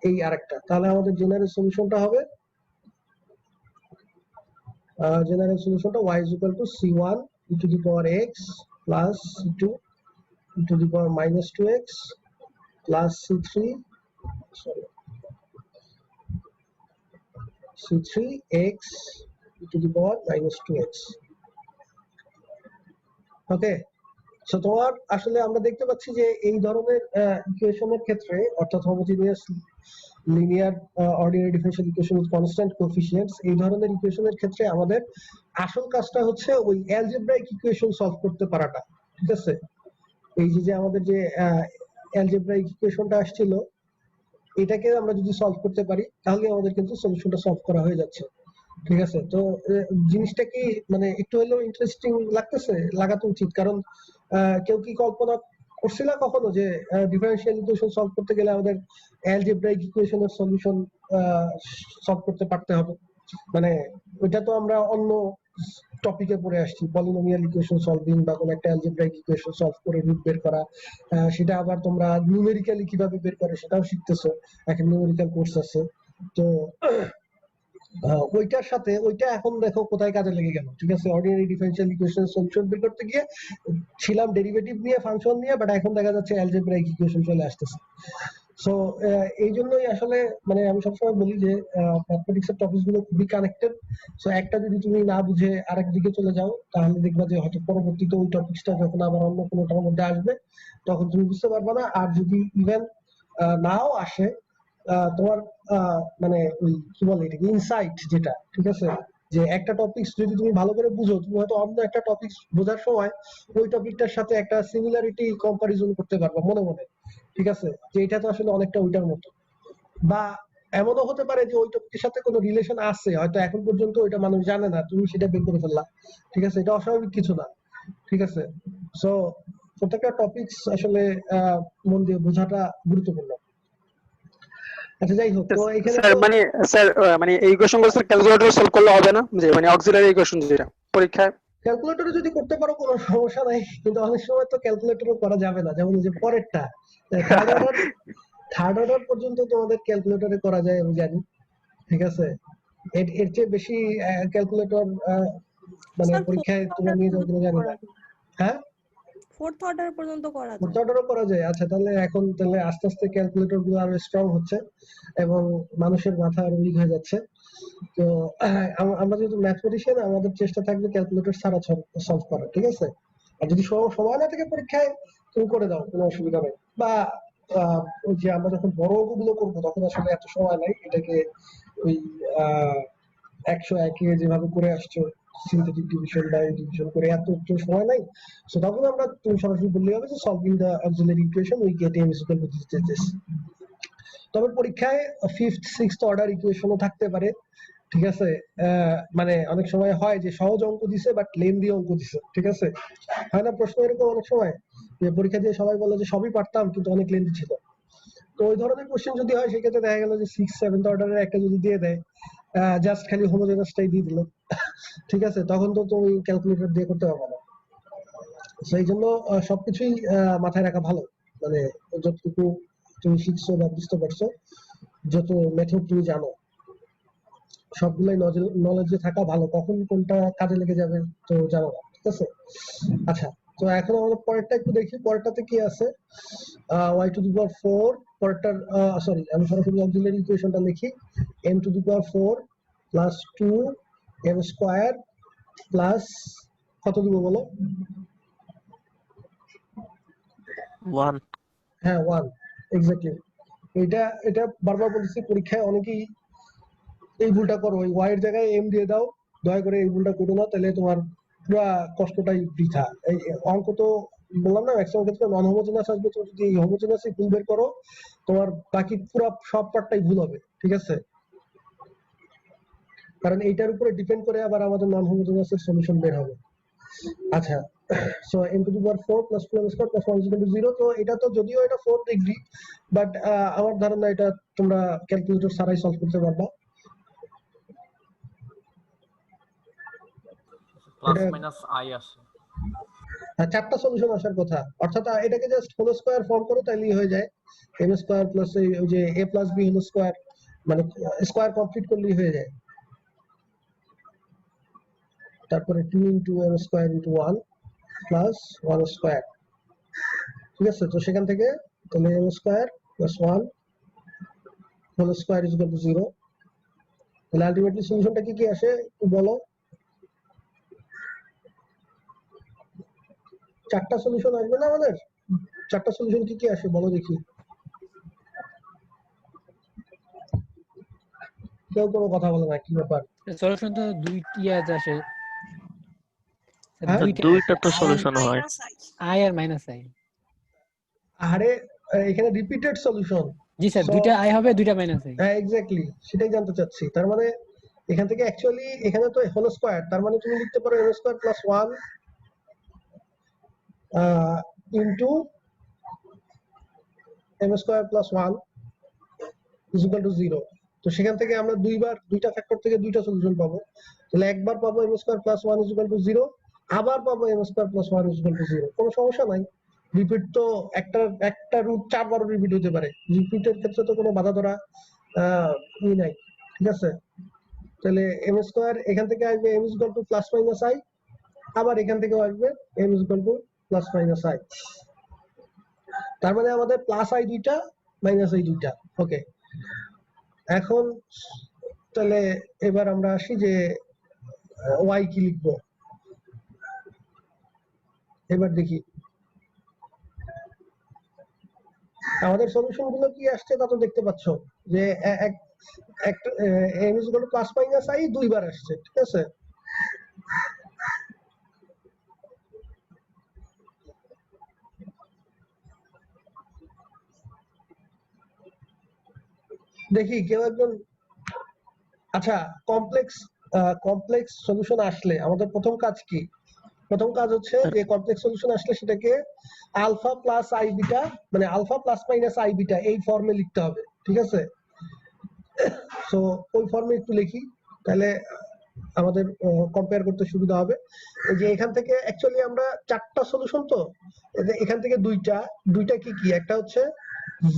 এই আরেকটা। তাহলে আমাদের জেনারেল সলিউশনটা হবে জেনারেল সলিউশনটা y is equal to c1 e⁻x plus c2 e⁻−2x plus c3x e⁻−2x। Okay, so তোমার আসলে আমরা দেখতে পাচ্ছি যে এই ধরনের ইকুয়েশনের ক্ষেত্রে, অর্থাৎ homogeneous linear ordinary differential equation with constant coefficients, এই ধরনের ইকুয়েশনের ক্ষেত্রে আমাদের আসল কাজটা হচ্ছে ওই অ্যালজেব্রাইক ইকুয়েশন সলভ করতে পারাটা। ঠিক আছে, এই যে আমাদের যে অ্যালজেব্রাইক ইকুয়েশনটা আসছিল, এটাকে আমরা যদি সলভ করতে পারি তাহলে আমাদের কিন্তু সলিউশনটা সলভ করা হয়ে যাচ্ছে। ঠিক আছে, তো জিনিসটা কি মানে একটু হলেও ইন্টারেস্টিং লাগতেছে? লাগাতে উচিত, কারণ কেউ কি কল্পনা করছিল কখনো যে ডিফারেনশিয়াল ইকুয়েশন সলভ করতে গেলে আমাদের অ্যালজেব্রাইক ইকুয়েশনের সলিউশন সলভ করতে পারতে হবে? মানে ওইটা তো আমরা অন্য টপিকে পড়ে আসছি, পলিনোমিয়াল ইকুয়েশন সলভিং বা কোনো একটা অ্যালজেব্রাইক ইকুয়েশন সলভ করে রুট বের করা, সেটা আবার তোমরা নিউমেরিক্যালি কিভাবে বের করে সেটাও শিখতেছো, একটা নিউমেরিক্যাল কোর্স আছে। তো ওইটার সাথে ওইটা এখন দেখো কোথায় কাজে লেগে গেল। ঠিক আছে, অর্ডিনারি ডিফারেনশিয়াল ইকুয়েশন সলিউশন বের করতে গিয়ে ছিলাম ডেরিভেটিভ নিয়ে, ফাংশন নিয়ে, বাট এখন দেখা যাচ্ছে অ্যালজেব্রাইক ইকুয়েশন চলে আসতেছে। সো এই জন্যই আসলে মানে আমি সবসময় বলি যে ম্যাথমেটিক্সের টপিক গুলো খুবই কানেক্টেড। সো একটা যদি তুমি না বুঝে আরেক দিকে চলে যাও, তাহলে দেখবা যে হয়তো পরবর্তীতে ওই টপিকটা যখন আবার অন্য কোনোটার মধ্যে আসবে তখন তুমি বুঝতে পারবে না। আর যদি ইভেন নাও আসে, তোমার মানে ওই কি বলে এটাকে ইনসাইট যেটা, ঠিক আছে, যে একটা টপিক যদি তুমি ভালো করে বুঝো, তুমি হয়তো অন্য একটা টপিক বোঝার সময় ওই টপিকটার সাথে একটা সিমিলারিটি কম্পারিজন করতে পারবা মনে মনে। ঠিক আছে, যে এটা তো আসলে অনেকটা ওইটার মতো, বা এমনও হতে পারে যে ওই টপিকের সাথে কোনো রিলেশন আছে, হয়তো এখন পর্যন্ত ওইটা মানুষ জানে না, তুমি সেটা বের করে ফেললা। ঠিক আছে, এটা অস্বাভাবিক কিছু না। ঠিক আছে, সো প্রত্যেকটা টপিকস আসলে মন দিয়ে বোঝাটা গুরুত্বপূর্ণ। আচ্ছা যাই হোক, তো এখানে স্যার তো মানে স্যার মানে এই ইকুয়েশন গুলো স্যার ক্যালকুলেটর সলভ করলে হবে না, যে মানে অক্সিলারি ইকুয়েশন যেটা পরীক্ষায়? ক্যালকুলেটরে যদি করতে পারো কোনো সমস্যা নাই, কিন্তু অনেক সময় তো ক্যালকুলেটরও করা যাবে না। যেমন এই যে পরেরটা থার্ড অর্ডার পর্যন্ত তোমাদের ক্যালকুলেটরে করা যায় আমি জানি, ঠিক আছে। এর চেয়ে বেশি ক্যালকুলেটর মানে স্যার পরীক্ষায় ফোর্থ তোমরা অর্ডার নিয়ে যাও পর্যন্ত কিনা জানি করা না। যায়, হ্যাঁ, ফোর্থ অর্ডার পর্যন্ত করা ফোর্থ যায়। অর্ডারও করা যায়। আচ্ছা, তাহলে এখন তাহলে আস্তে আস্তে ক্যালকুলেটর গুলো আরো স্ট্রং হচ্ছে এবং মানুষের মাথা আরো উইক হয়ে যাচ্ছে। তো আমরা যেহেতু ম্যাথমেটিশিয়ান, আমাদের চেষ্টা থাকবে ক্যালকুলেটর ছাড়া সলভ করা, ঠিক আছে। আর যদি সময় না থাকে পরীক্ষায়, তুমি করে দাও, কোনো অসুবিধা নেই। বা ওই যে আমরা যখন বড় অঙ্কগুলো করবো তখন আসলে এত সময় নাই, এটাকে ওই 101 যেভাবে করে আসছো সিনথেটিক ডিভিশন বা ডিভিশন করে, এত সময় নাই। সো তখন আমরা তুমি সরাসরি বললেই হবে যে solving the auxiliary equation we get m is equal to this. তবে পরীক্ষায় ফিফথ সিক্সথ অর্ডার ইকুয়েশনও থাকতে পারে, ঠিক আছে। মানে অনেক সময় হয় যে সহজ অঙ্ক দিছে বাট লেন্দি অঙ্ক দিছে, ঠিক আছে। হয় না প্রশ্ন এরকম অনেক সময়, যে পরীক্ষা দিয়ে সবাই বলে যে সবই পারতাম কিন্তু অনেক লেন্দি ছিল। তো ওই ধরনের কোশ্চেন যদি হয়, সেক্ষেত্রে দেখা গেল যে সিক্স সেভেন্থ অর্ডারের একটা যদি দিয়ে দেয়, জাস্ট খালি হোমোজেনাসটাই দিয়ে দিল, ঠিক আছে, তখন তো তুমি ক্যালকুলেটর দিয়ে করতে পারবে না। সেই জন্য সবকিছুই মাথায় রাখা ভালো, মানে যতটুকু তুমি শিখছো বা বুঝতে পারছো, যত মেথড তুমি জানো, সবগুলাই নলেজে থাকা ভালো। কখন কোনটা কাজে লেগে যাবে তো জানো না, ঠিক আছে। আচ্ছা, তো এখন আমরা পরেরটা একটু দেখি, পরেরটাতে কি আছে। y⁴, পরেরটার সরি, আমি সরাসরি অক্সিলারি ইকুয়েশনটা লিখি। m⁴ প্লাস 2m² প্লাস কত দিব বলো? 1 হ্যাঁ, 1, এক্স্যাক্টলি। এটা বারবার বলছি, পরীক্ষায় অনেকেই এই ভুলটা করো, ওই y এর জায়গায় m দিয়ে দাও। দয়া করে এই ভুলটা করো না, তাহলে তোমার পুরো কষ্টটাই বৃথা। এই অঙ্ক তো বললাম না, ম্যাক্সিমাম ক্ষেত্রে নন হোমোজেনাস আসবে। তুমি যদি এই হোমোজেনাসই ভুল বের করো, তোমার বাকি পুরো সব পার্টটাই ভুল হবে, ঠিক আছে। কারণ এইটার উপরে ডিপেন্ড করে আবার আমাদের নন হোমোজেনাসের সলিউশন বের হবে। আচ্ছা, so m⁴ plus 2m² plus 1 = 0। তো এটা তো যদিও এটা 4th ডিগ্রি, বাট আমার ধারণা এটা তোমরা ক্যালকুলেটর ছাড়াই সলভ করতে পারবা। প্লাস মাইনাস আই আসে, চারটা সলিউশন আসার কথা, অর্থাৎ এটাকে জাস্ট হোল স্কয়ার ফর্ম করো, তাইলেই হয়ে যায়। m² প্লাস ওই যে a plus b whole square, মানে স্কয়ার কমপ্লিট করলেই হয়ে যায়। তারপরে 2 × m² × 1 প্লাস 1², ঠিক আছে। তো সেখান থেকে তাহলে m² plus 1 whole square is equal to 0। তাহলে আলটিমেটলি সলিউশনটা কি আসে একটু বলো। চারটা সলিউশন আসবে না আমাদের? চারটা সলিউশন কি আসে বলো দেখি। কেউ কোনো কথা বলে না, কি ব্যাপার? সলিউশন তো দুইটি আসে, হ্যাঁ? দুইটা তো সলিউশন হয়। আই আর মাইনাস আই। আরে এখানে রিপিটেড সলিউশন। জি স্যার, দুইটা আই হবে, দুইটা মাইনাস আই। হ্যাঁ, এক্স্যাক্টলি, সেটাই জানতে চাচ্ছি। তার মানে এখান থেকে অ্যাকচুয়ালি এখানে তো হোল স্কয়ার, তার মানে তুমি লিখতে পারো m² plus 1 into m² plus 1 is equal to 0। তো সেখান থেকে আমরা দুইটা ফ্যাক্টর থেকে দুইটা সলিউশন পাবো। তাহলে একবার পাবো m² plus 1 is equal to 0, আবার পাবো m² plus 1 is equal to 0। কোনো সমস্যা নাই। রিপিট তো একটা রুট 4 বার রিপিট হতে পারে, রিপিটের ক্ষেত্রে তো কোনো বাধা ধরা নাই, ঠিক আছে। তাহলে m² এখান থেকে আসবে m is equal two plus minus i, আবার এখান থেকেও আসবে m is equal two plus minus i। তার মানে আমাদের প্লাস i দুইটা, মাইনাস i দুইটা। ওকে, এখন তাহলে এবার আমরা আসি যে y কি লিখবো। এবার দেখি আমাদের সলিউশন গুলো কি আসছে, তা তো দেখতে পাচ্ছ যে একটা m is equal two plus minus i দুইবার আসছে, ঠিক আছে। দেখি কেউ একজন। আচ্ছা, কমপ্লেক্স সলিউশন আসলে আমাদের প্রথম কাজ কি? প্রথম কাজ হচ্ছে যে কমপ্লেক্স সলিউশন আসলে সেটাকে আলফা প্লাস আই বিটা মানে alpha plus minus i beta এই ফর্মে লিখতে হবে, ঠিক আছে? সো ওই ফর্মে একটু লিখি, তাহলে আমাদের কম্পেয়ার করতে সুবিধা হবে। এই যে এখান থেকে অ্যাকচুয়ালি আমরা চারটা সলিউশন, তো এখান থেকে দুইটা কি কি, একটা হচ্ছে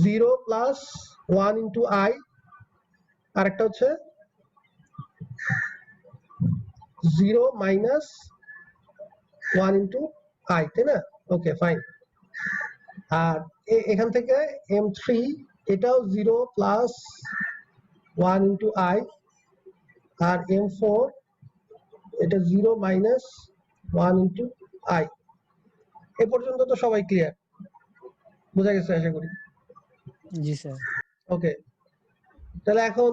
0 প্লাস 1 ইন্টু আই, আর একটা হচ্ছে 0 মাইনাস 1 ইন্টু আই, তাই না? Okay fine. আর এখান থেকে M3 এটাও 0 plus 1 into I, R M4 এটা 0 মাইনাস 1 ইন্টু আই। এ পর্যন্ত তো সবাই ক্লিয়ার, বোঝা গেছে আশা করি। জি স্যার। ওকে, তাহলে এখন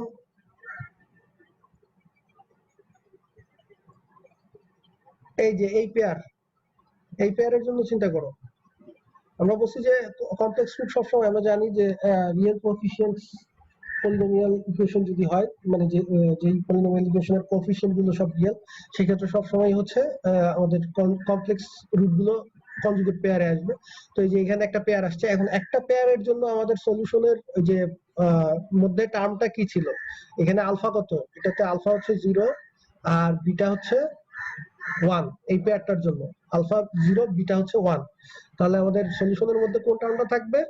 এই যে এই পেয়ারের জন্য চিন্তা করো। আমরা বলছি যে কমপ্লেক্স রুট সবসময় আমরা জানি যে রিয়েল কোএফিসিয়েন্টস পলিনোমিয়াল ইকুয়েশন যদি হয়, মানে যে পলিনোমিয়াল ইকুয়েশনের কোএফিসিয়েন্ট গুলো সব রিয়েল, সেক্ষেত্রে সবসময় হচ্ছে আমাদের কমপ্লেক্স রুট গুলো কনজুগেট পেয়ারে আসবে। তো এই যে এখানে একটা পেয়ার আসছে, এখন একটা পেয়ারের জন্য আমাদের সলিউশনের যে মধ্যে টার্মটা কি ছিল, এখানে আলফা কত, এটাতে আলফা হচ্ছে 0 আর বিটা হচ্ছে 1, এই পেয়ারটার জন্য আলফা 0 বিটা হচ্ছে 1। তাহলে আমাদের সলিউশনের মধ্যে কোন টার্মটা থাকবে,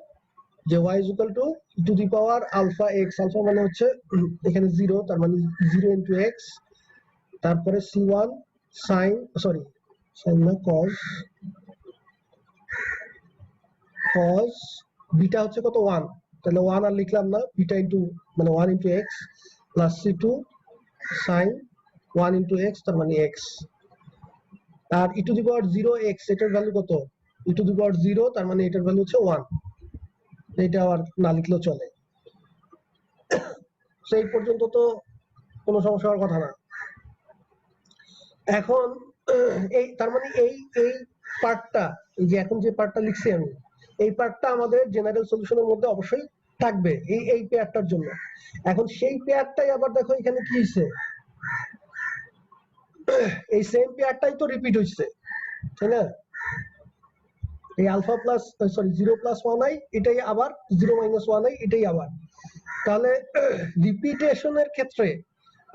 যে y is equal to e to the power alpha x, alpha মানে হচ্ছে এখানে 0, তার মানে 0 into x, তারপরে c1 sin না cos বিটা হচ্ছে কত 1, তাহলে 1 আর লিখলাম না, বিটা ইনটু মানে 1 into x plus c2 sin 1 into x, তার মানে x, আর e to the power 0x এটার ভ্যালু কত, e to the power 0, তার মানে এটার ভ্যালু হচ্ছে 1, এটা আর না লিখলেও চলে। সেই পর্যন্ত তো কোনো সমস্যা হওয়ার কথা না। এখন এই তার মানে এই পার্টটা, এই যে এখন যে পার্টটা লিখছি আমি, এই পার্টটা আমাদের জেনারেল সলিউশনের মধ্যে অবশ্যই থাকবে এই পেয়ারটার জন্য। এখন সেই পেয়ারটাই আবার দেখো এখানে কি হয়েছে, এই সেম পেয়ারটাই তো রিপিট হয়েছে, তাই না? এই আলফা প্লাস 0 প্লাস 1i এটাই আবার 0 মাইনাস 1i এটাই আবার। তাহলে রিপিটেশনের ক্ষেত্রে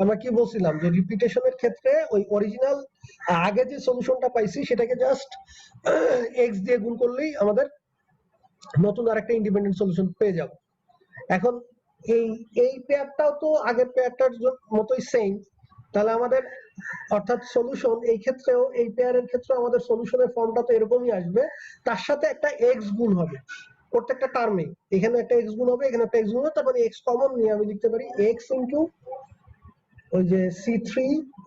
আমরা কি বলছিলাম, যে রিপিটেশনের ক্ষেত্রে ওই অরিজিনাল আগে যে সলিউশনটা পাইছি সেটাকে জাস্ট x দিয়ে গুণ করলেই আমাদের নতুন আরেকটা ইন্ডিপেন্ডেন্ট সলিউশন পেয়ে যাব। এখন এই পেয়ারটাও তো আগের পেয়ারটার মতোই সেম, তাহলে আমাদের অর্থাৎ সলিউশন এই ক্ষেত্রেও, এই পেয়ারের ক্ষেত্রে আমাদের সলিউশনের ফর্মটা তো এরকমই আসবে, তার সাথে একটা x গুণ হবে প্রত্যেকটা টার্মে, এখানে একটা x গুণ হবে, এখানে একটা x গুণ হবে, তার মানে x কমন নিয়ে আমি লিখতে পারি x ইনটু ওই যে c3,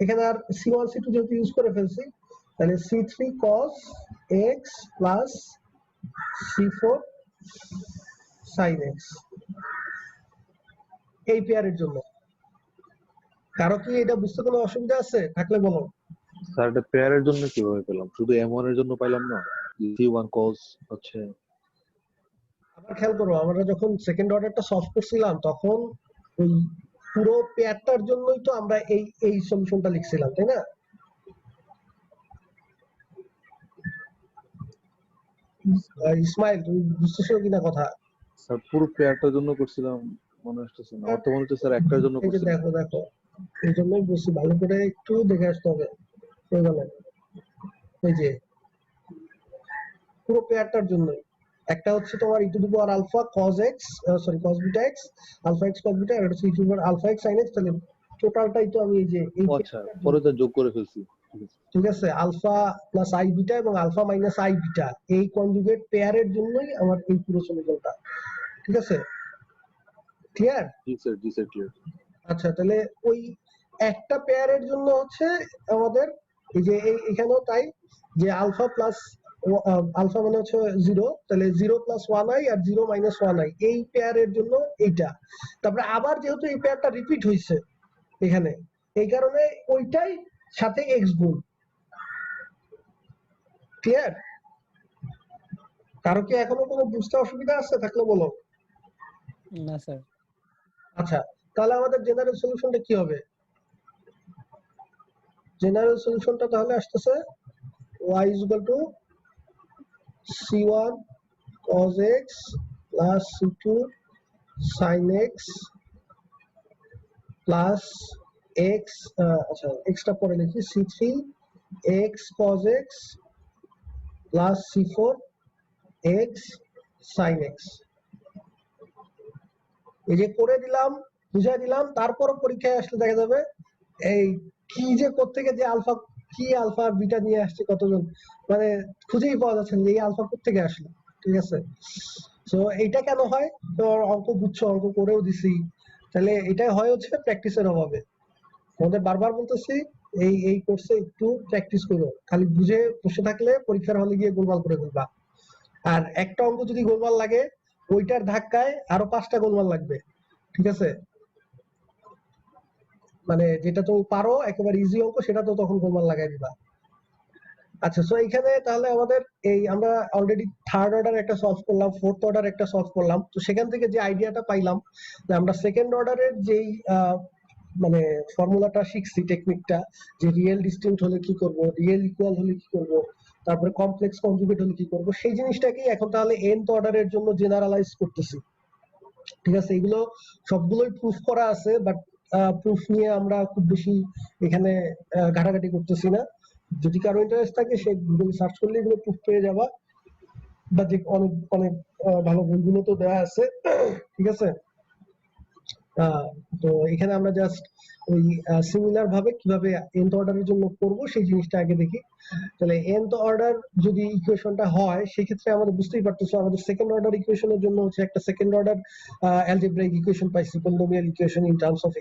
এখানে আর c1 c2 যেহেতু ইউজ করে ফেলছি, তাহলে c3 cos x plus c4 sin x, এই পেয়ারের জন্য। কারো কি এটা বুঝতে কোনো অসুবিধা আছে, থাকলে বলো। স্যার এটা পেয়ারের জন্য কিভাবে পেলাম, শুধু m1 এর জন্য পাইলাম না, c1 cos হচ্ছে। আবার খেয়াল করো, আমরা যখন সেকেন্ড অর্ডারটা সলভ করছিলাম তখন ওই পুরো পেয়ারটার জন্যই তো আমরা এই সলিউশনটা লিখছিলাম, তাই না? ইসমাইল তুমি বুঝতেছো কিনা কথা? স্যার পুরো পেয়ারটার জন্য করছিলাম মনে আসতেছে না, আমার তো মনে হচ্ছে স্যার একটার জন্য এই যে করছিলাম। দেখো এই জন্যই বলছি ভালো করে একটু দেখে আসতে হবে। এই যে পুরো পেয়ারটার জন্যই, একটা হচ্ছে তোমার e to the power alpha cos x cos beta x, alpha x cos beta, আর এটা হচ্ছে e to the power alpha x sin x, তাহলে টোটালটাই তো আমি এই যে আচ্ছা পরে তো যোগ করে ফেলছি, ঠিক আছে, আলফা প্লাস আই বিটা এবং আলফা মাইনাস আই বিটা এই কনজুগেট পেয়ারের জন্যই আমার এই পুরো সলিউশনটা, ঠিক আছে? ক্লিয়ার? জি স্যার ক্লিয়ার। আচ্ছা, তাহলে ওই একটা পেয়ারের জন্য হচ্ছে আমাদের এই যে এখানেও তাই, যে আলফা প্লাস আলফা মানে হচ্ছে 0, তাহলে 0 প্লাস 1i আর 0 মাইনাস 1i এই পেয়ারের জন্য এইটা। তারপরে আবার যেহেতু এই পেয়ারটা রিপিট হয়েছে এখানে, এই কারণে ওইটাই সাথে x গুণ। ক্লিয়ার? কারো কি এখনো কোনো বুঝতে অসুবিধা আছে, থাকলে বলো। না স্যার। আচ্ছা, তাহলে আমাদের জেনারেল সলিউশনটা কি হবে? জেনারেল সলিউশনটা তাহলে আসতেছে y is equal to c1 cos x plus c2 sin x plus x আচ্ছা এক্সট্রা পরে লিখি c3 x cos x plus c4 x sin x। এই যে করে দিলাম, বুঝাই দিলাম, তারপর পরীক্ষায় আসলে দেখা যাবে এই কি যে কোত্থেকে যে আলফা কি আলফা বিটা নিয়ে আসছে কতজন, মানে খুঁজেই পাওয়া যাচ্ছে না যে এই আলফা কোত্থেকে আসলো। ঠিক আছে, তো এইটা কেন হয়? তো অঙ্ক বুঝছো, অঙ্ক করেও দিছি, তাহলে এটাই হয় হচ্ছে প্র্যাকটিসের অভাবে। আমাদের বারবার বলতেছি এই কোর্সে একটু প্র্যাকটিস করো, খালি বুঝে বসে থাকলে পরীক্ষার হলে গিয়ে গোলমাল করে ফেলবা। আর একটা অঙ্ক যদি গোলমাল লাগে ওইটার ধাক্কায় আরো 5টা গোলমাল লাগবে। ঠিক আছে, মানে যেটা তুমি পারো একেবারে ইজি অঙ্ক সেটা তো তখন গোলমাল লাগাই দিবা। আচ্ছা, সো এইখানে তাহলে আমাদের এই আমরা অলরেডি থার্ড অর্ডার একটা সলভ করলাম, ফোর্থ অর্ডার একটা সলভ করলাম। তো সেখান থেকে যে আইডিয়াটা পাইলাম যে আমরা সেকেন্ড অর্ডারের যেই মানে ফর্মুলাটা শিখছি, টেকনিকটা, যে রিয়েল ডিস্টিংক্ট হলে কি করব, রিয়েল ইকুয়াল হলে কি করব, তারপরে কমপ্লেক্স কনজুগেট হলে কি করব, সেই জিনিসটাকেই এখন তাহলে nth অর্ডারের জন্য জেনারেলাইজ করতেছি। ঠিক আছে, এগুলো সবগুলোই প্রুফ করা আছে, বাট প্রুফ নিয়ে আমরা খুব বেশি এখানে ঘাটাঘাটি করতেছি না। যদি কারো ইন্টারেস্ট থাকে সে গুগল সার্চ করলে এগুলো প্রুফ পেয়ে যাবা, বা যে অনেক অনেক ভালো বইগুলো তো দেওয়া আছে। ঠিক আছে, তো এখানে আমরা জাস্ট ওই সিমিলার ভাবে কিভাবে nth অর্ডারের জন্য করব সেই জিনিসটা আগে দেখি। তাহলে nth অর্ডার যদি ইকুয়েশনটা হয় সেক্ষেত্রে আমাদের বুঝতেই পারতেছো আমাদের সেকেন্ড অর্ডার ইকুয়েশনের জন্য হচ্ছে একটা সেকেন্ড অর্ডার অ্যালজেব্রাইক ইকুয়েশন পাইছি, polynomial equation in terms of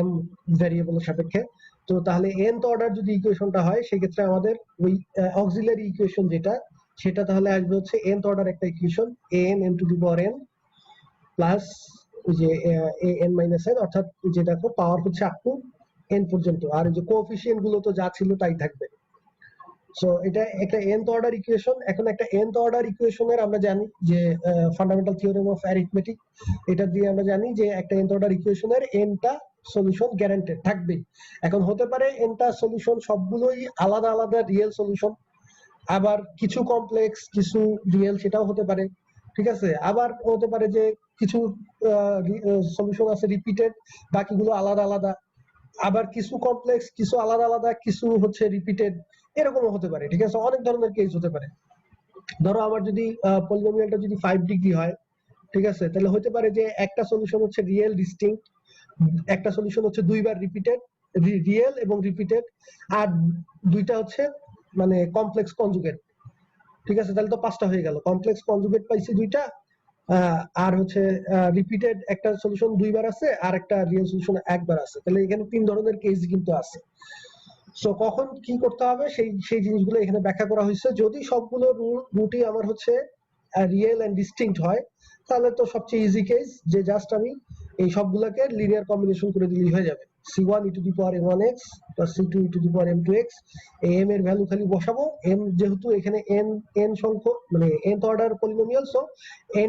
m ভ্যারিয়েবলের সাপেক্ষে। তো তাহলে nth অর্ডার যদি ইকুয়েশনটা হয় সেক্ষেত্রে আমাদের ওই অক্সিলারি ইকুয়েশন যেটা, সেটা তাহলে আসবে হচ্ছে nth অর্ডার একটা equation an n two the power n plus যে an মাইনাস n, অর্থাৎ যে দেখো পাওয়ার হচ্ছে আপ টু n পর্যন্ত, আর যে কোএফিসিয়েন্ট গুলো তো যা ছিল তাই থাকবে। সো এটা একটা nth অর্ডার ইকুয়েশন। এখন একটা nth অর্ডার ইকুয়েশনের আমরা জানি যে ফান্ডামেন্টাল থিওরেম অফ অ্যারিথমেটিক, এটা দিয়ে আমরা জানি যে একটা nth অর্ডার ইকুয়েশনের nটা সলিউশন গ্যারান্টেড থাকবে। এখন হতে পারে nটা সলিউশন সবগুলোই আলাদা আলাদা রিয়েল সলিউশন, আবার কিছু কমপ্লেক্স কিছু রিয়েল সেটাও হতে পারে। ঠিক আছে, আবার হতে পারে যে কিছু সলিউশন আছে রিপিটেড, বাকিগুলো আলাদা আলাদা, আবার কিছু কমপ্লেক্স কিছু আলাদা আলাদা, কিছু হচ্ছে রিপিটেড, এরকমও হতে পারে। ঠিক আছে, অনেক ধরনের কেস হতে পারে। ধরো আমার যদি পলিনোমিয়ালটা যদি 5 ডিগ্রি হয়, ঠিক আছে, তাহলে হতে পারে যে একটা সলিউশন হচ্ছে রিয়েল ডিস্টিংক্ট, একটা সলিউশন হচ্ছে দুইবার রিপিটেড, রিয়েল এবং রিপিটেড, আর দুইটা হচ্ছে মানে কমপ্লেক্স কনজুগেট। ঠিক আছে, তাহলে তো 5টা হয়ে গেল। কমপ্লেক্স কনজুগেট পাইছি দুইটা, আর হচ্ছে রিপিটেড একটা সলিউশন দুইবার আছে, আর একটা রিয়েল সলিউশন একবার আছে। তাহলে এখানে 3 ধরনের কেস কিন্তু আছে। সো কখন কি করতে হবে সেই জিনিসগুলো এখানে ব্যাখ্যা করা হয়েছে। যদি সবগুলো রুটই আমার হচ্ছে রিয়েল এন্ড ডিস্টিংক্ট হয় তাহলে তো সবচেয়ে ইজি কেস যে জাস্ট আমি এই সবগুলোকে লিনিয়ার কম্বিনেশন করে দিলেই হয়ে যাবে। c1 e to the power m1x plus c2 e to the power m2x, m এর ভ্যালু খালি বসাবো। m যেহেতু এখানে n সংখ্যক মানে nth অর্ডার পলিনোমিয়াল, সো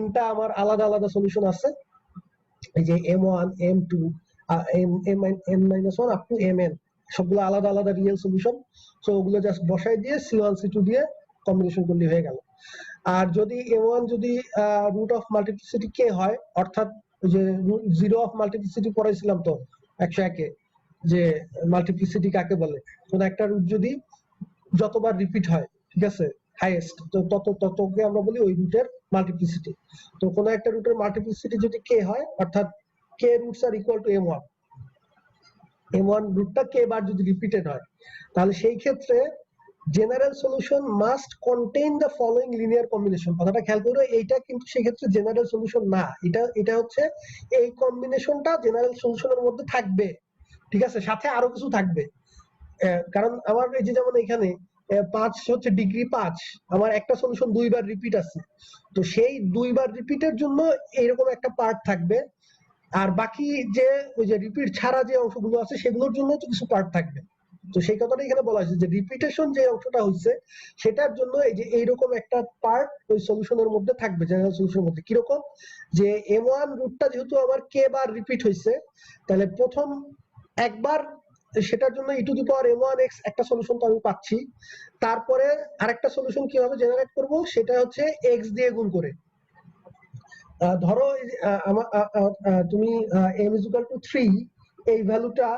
nটা আমার আলাদা আলাদা সলিউশন আছে, এই যে m1 m2 m-1 up to mn, সবগুলো আলাদা আলাদা রিয়েল সলিউশন। সো ওগুলো জাস্ট বসাই দিয়ে c1 c2 দিয়ে কম্বিনেশন করলে হয়ে গেল। আর যদি m1 যদি রুট অফ মাল্টিপ্লিসিটি k হয়, অর্থাৎ যে জিরো অফ মাল্টিপ্লিসিটি পড়াইছিলাম তো 101-এ, যে মাল্টিপ্লিসিটি কাকে বলে, কোন একটা রুট যদি যতবার রিপিট হয়, ঠিক আছে, হাইয়েস্ট, তো ততকে আমরা বলি ওই রুটের মাল্টিপ্লিসিটি। তো কোন একটা রুটের মাল্টিপ্লিসিটি যদি k হয়, অর্থাৎ k রুটস আর ইকুয়াল টু m1 রুটটা k বার যদি রিপিটেড হয়, তাহলে সেই ক্ষেত্রে general solution must contain the following linear combination. কথাটা খেয়াল করো, এইটা কিন্তু সেই ক্ষেত্রে জেনারেল সলিউশন না, এটা হচ্ছে এই কম্বিনেশনটা জেনারেল সলিউশনের মধ্যে থাকবে। ঠিক আছে, সাথে আরো কিছু থাকবে। কারণ আমার এই যে যেমন এখানে 5 হচ্ছে ডিগ্রি 5, আমার একটা সলিউশন দুইবার রিপিট আছে, তো সেই দুইবার রিপিটের জন্য এইরকম একটা পার্ট থাকবে, আর বাকি যে ওই যে রিপিট ছাড়া যে অংশগুলো আছে সেগুলোর জন্য তো কিছু পার্ট থাকবে। তো সেই কথাটা এখানে বলা হয়েছে যে রিপিটেশন যে অংশটা হচ্ছে সেটার জন্য এই যে এইরকম একটা পার্ট ওই সলিউশনের মধ্যে থাকবে, জেনারেল সলিউশনের মধ্যে। কিরকম, যে m1 রুটটা যেহেতু আমার k বার রিপিট হয়েছে, তাহলে প্রথম একবার সেটার জন্য e to the power m1x একটা সলিউশন তো আমি পাচ্ছি, তারপরে আরেকটা সলিউশন কিভাবে জেনারেট করব সেটা হচ্ছে x দিয়ে গুণ করে। ধরো তুমি m is equal to 3 এই ভ্যালুটা